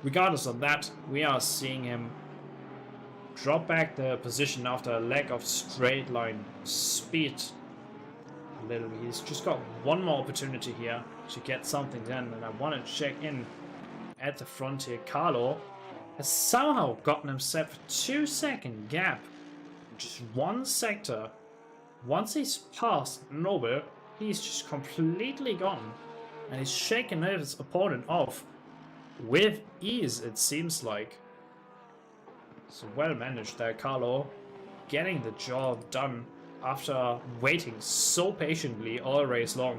Regardless of that, we are seeing him drop back the position after a lack of straight line speed. He's just got 1 more opportunity here to get something done, and I want to check in at the front here. Carlo has somehow gotten himself a 2-second gap, just 1 sector. Once he's past Nobel, he's just completely gone, and he's shaken his opponent off with ease, it seems like. So well managed there, Carlo, getting the job done after waiting so patiently all race long.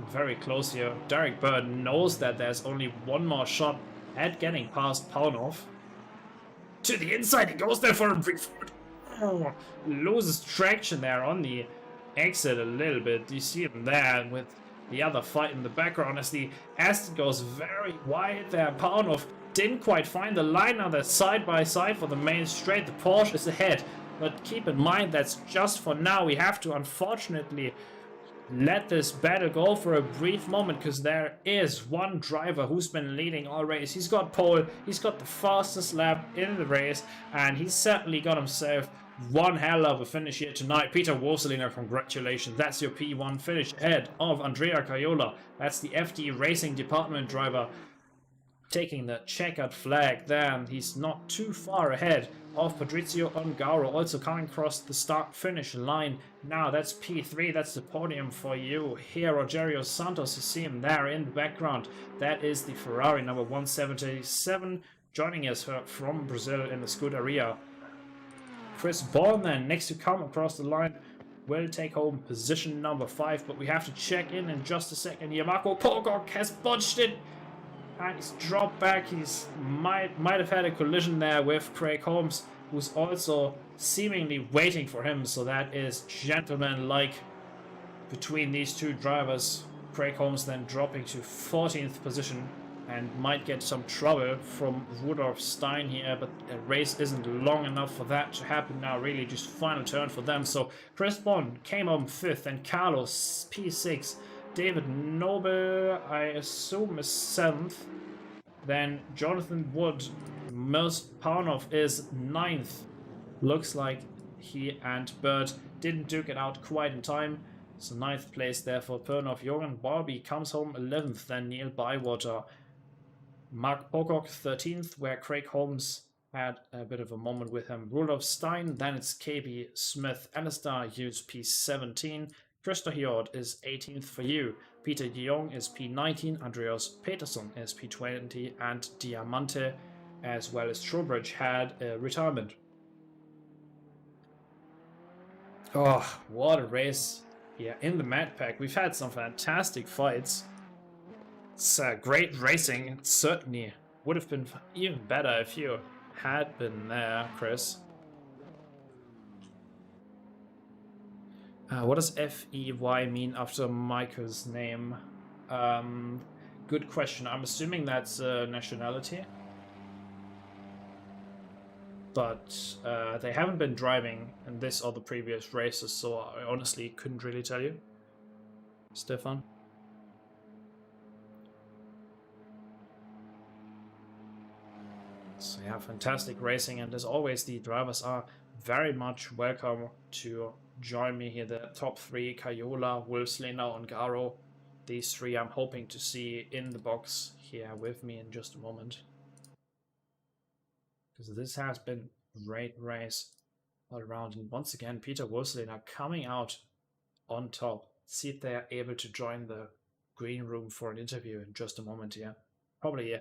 Very close here. Derek Bird knows that there's only 1 more shot at getting past Paunov. To the inside, he goes there for a brief. Oh, loses traction there on the exit a little bit. You see him there with the other fight in the background as the Aston goes very wide there. Paunov didn't quite find the line. Now they're side by side for the main straight. The Porsche is ahead. But keep in mind, that's just for now. We have to, unfortunately, let this battle go for a brief moment, because there is one driver who's been leading all race. He's got pole, he's got the fastest lap in the race, and he's certainly got himself one hell of a finish here tonight. Peter Wolseliner, congratulations. That's your P1 finish ahead of Andrea Caiola. That's the FD Racing Department driver taking the checkered flag there, and he's not too far ahead of Patrizio Ongaro, also coming across the start-finish line. Now that's P3, that's the podium for you here. Rogerio Santos, you see him there in the background. That is the Ferrari number 177, joining us from Brazil in the Scuderia. Chris Bourne then, next to come across the line, will take home position number 5, but we have to check in just a second here. Marco Pogok has botched it, and he's dropped back. He's might have had a collision there with Craig Holmes, who's also seemingly waiting for him. So that is gentleman-like between these two drivers. Craig Holmes then dropping to 14th position and might get some trouble from Rudolf Stein here, but the race isn't long enough for that to happen now. Really just final turn for them. So Chris Bond came on 5th, and Carlos P6. David Noble, I assume, is 7th. Then Jonathan Wood, Most Paunov is 9th. Looks like he and Bird didn't duke it out quite in time. So 9th place there for Pernov. Jorgen Barbie comes home 11th. Then Neil Bywater. Mark Pocock 13th, where Craig Holmes had a bit of a moment with him. Rudolf Stein, then it's KB Smith. Alistair Hughes P17. Christa Hjord is 18th for you. Peter de Jong is P19. Andreas Peterson is P20. And Diamante, as well as Trowbridge, had a retirement. Oh, what a race here in the Mad Pack. We've had some fantastic fights. It's great racing. It certainly would have been even better if you had been there, Chris. What does FEY mean after Michael's name? Good question. I'm assuming that's nationality. But they haven't been driving in this or the previous races, so I honestly couldn't really tell you. Stefan? So yeah, fantastic racing, and as always, the drivers are very much welcome to join me here. The top 3, Caiola, Wolfslehner, and Ongaro. These 3 I'm hoping to see in the box here with me in just a moment. Because this has been a great race all around. And once again, Peter Wolfslehner coming out on top. See if they are able to join the green room for an interview in just a moment here. Probably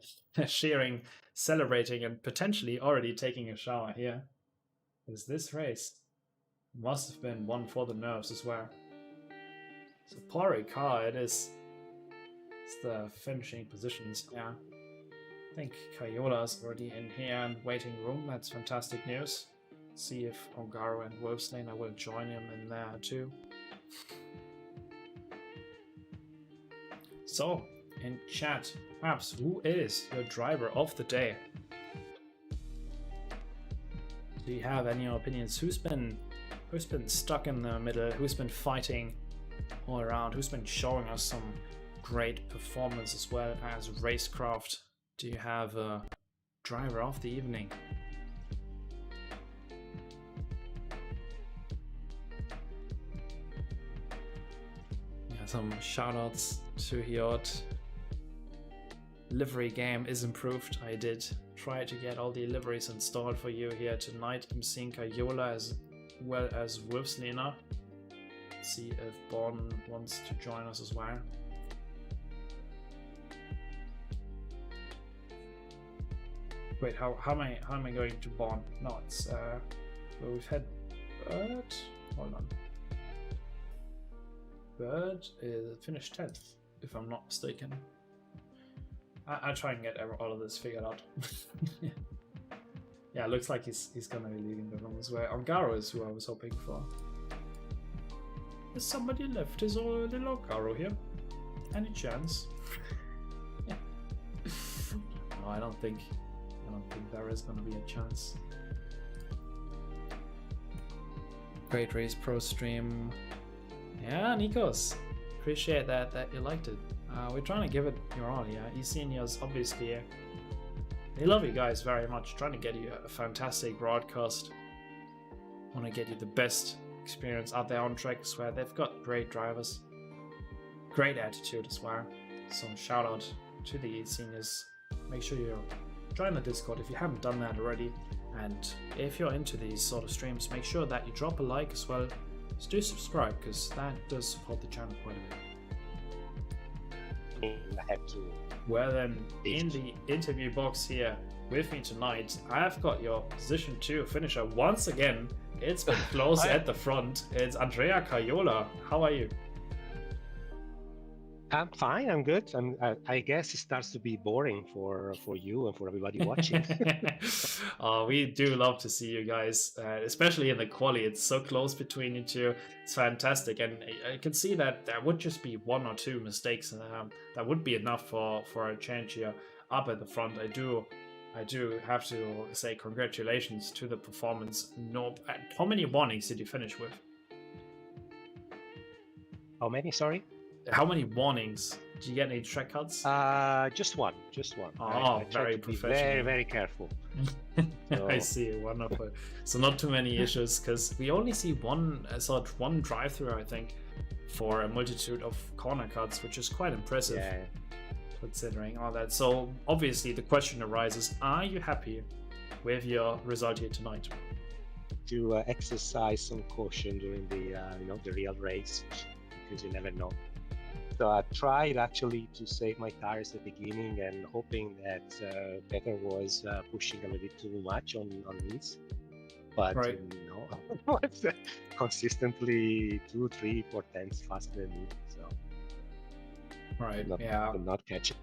cheering, celebrating, and potentially already taking a shower here. Because this race must have been one for the nerves as well. So poor Ricard, it's the finishing positions. Yeah, I think Caiola's already in here and waiting room. That's fantastic news. See if Ongaro and Wolfslehner will join him in there too. So in chat, perhaps who is your driver of the day? Do you have any opinions? Who's been stuck in the middle? Who's been fighting all around? Who's been showing us some great performance as well as racecraft? Do you have a driver of the evening? Yeah, some shoutouts to Hjord. Livery game is improved. I did try to get all the liveries installed for you here tonight. I'm seeing Caiola as well as Wolfslehner. See if Born wants to join us as well. Wait, how am I going to Born? No, it's well, we've had Bird. Hold on. Bird is finished 10th, if I'm not mistaken. I'll try and get all of this figured out. Yeah, it looks like he's gonna be leaving the room as well. Ongaro is who I was hoping for. Has somebody left his little Ongaro here? Any chance? Yeah. No, I don't think don't think there is going to be a chance. Great Race Pro stream. Yeah, Nikos. Appreciate that you liked it. We're trying to give it your all, yeah. eSeniors, obviously, they love you guys very much. Trying to get you a fantastic broadcast. Want to get you the best experience out there on track as well. They've got great drivers. Great attitude as well. So shout out to the eSeniors. Make sure you join the Discord if you haven't done that already. And if you're into these sort of streams, make sure that you drop a like as well. Just do subscribe, because that does support the channel quite a bit. I have to. Well then, in the interview box here with me tonight, I've got your position 2 finisher once again. It's been close at the front. It's Andrea Caiola. How are you? I'm fine. I'm good. I guess it starts to be boring for you and for everybody watching. We do love to see you guys, especially in the quali. It's so close between you two. It's fantastic, and I can see that there would just be 1 or 2 mistakes, and that would be enough for a change here up at the front. I do have to say congratulations to the performance. No, how many warnings did you finish with? How many? Sorry. How many warnings? Did you get any track cuts? Just one. Oh, I very professional. Very, very careful. So... I see, wonderful. So not too many issues, because we only see one drive-through, I think, for a multitude of corner cuts, which is quite impressive, considering all that. So obviously the question arises: are you happy with your result here tonight? To exercise some caution during the real race, because you never know. So I tried actually to save my tires at the beginning and hoping that Peter was pushing a little bit too much on these. But was consistently 2, 3, 4 tenths faster than me. So could not catch it.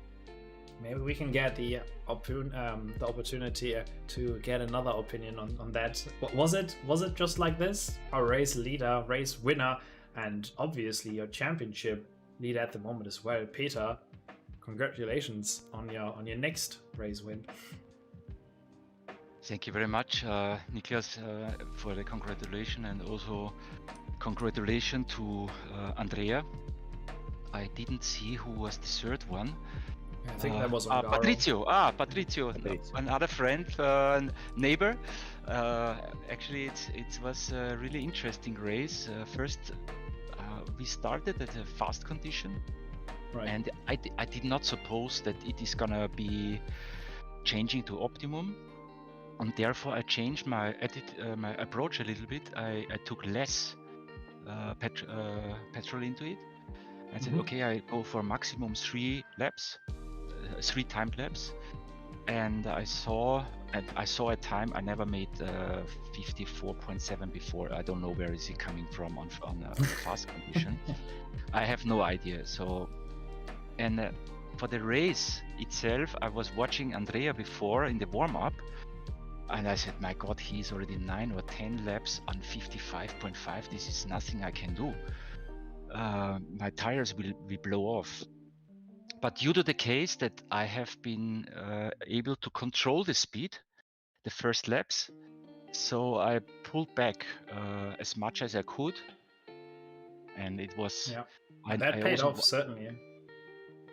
Maybe we can get the opportunity to get another opinion on that. Was it just like this? Our race leader, race winner, and obviously your championship lead at the moment as well, Peter. Congratulations on your next race win. Thank you very much, Niklas, for the congratulations, and also congratulations to Andrea. I didn't see who was the third one. I think that was Patrizio. Patrizio, another friend, neighbor. Actually, it was a really interesting race. First, we started at a fast condition, and I did not suppose that it is gonna be changing to optimum, and therefore I changed my approach a little bit. I took less petrol into it. I said, okay, I go for maximum 3 laps, 3 timed laps, and I saw a time I never made 54.7 before. I don't know where is it coming from on a fast condition. I have no idea. So, and for the race itself, I was watching Andrea before in the warm-up, and I said, my God, he's already 9 or 10 laps on 55.5. This is nothing I can do. My tires will blow off. But due to the case that I have been able to control the speed, the first laps, so I pulled back as much as I could, and it was... Yeah, that paid off, certainly.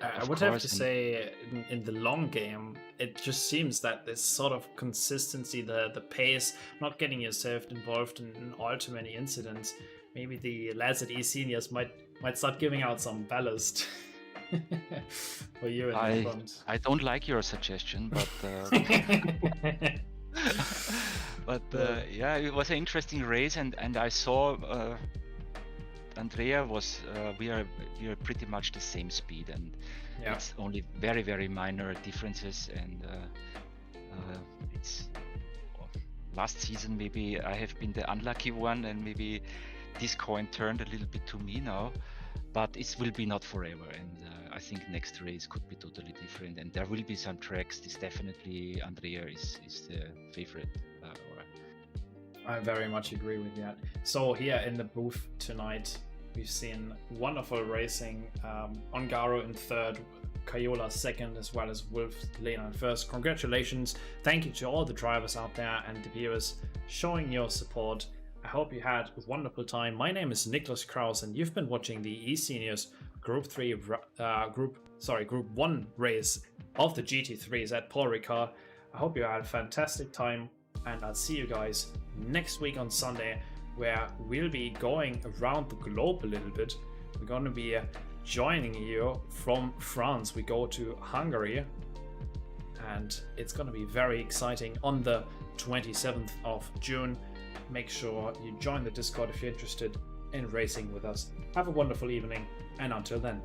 I would have to say, in the long game, it just seems that this sort of consistency, the pace, not getting yourself involved in all too many incidents, maybe the lads at eSeniors might start giving out some ballast. For you in the front. I don't like your suggestion, but yeah, it was an interesting race, and I saw Andrea was we are pretty much the same speed, and it's only very, very minor differences, and it's last season maybe I have been the unlucky one, and maybe this coin turned a little bit to me now. But it will be not forever, and I think next race could be totally different, and there will be some tracks. This definitely Andrea is the favorite. I very much agree with that. So here in the booth tonight, we've seen wonderful racing. Ongaro in third, Kayola second, as well as Wolf Lena first. Congratulations. Thank you to all the drivers out there and the viewers showing your support. I hope you had a wonderful time. My name is Niklas Kraus, and you've been watching the eSeniors Group 1 race of the GT3s at Paul Ricard. I hope you had a fantastic time, and I'll see you guys next week on Sunday, where we'll be going around the globe a little bit. We're going to be joining you from France. We go to Hungary, and it's going to be very exciting on the 27th of June. Make sure you join the Discord if you're interested in racing with us. Have a wonderful evening, and until then.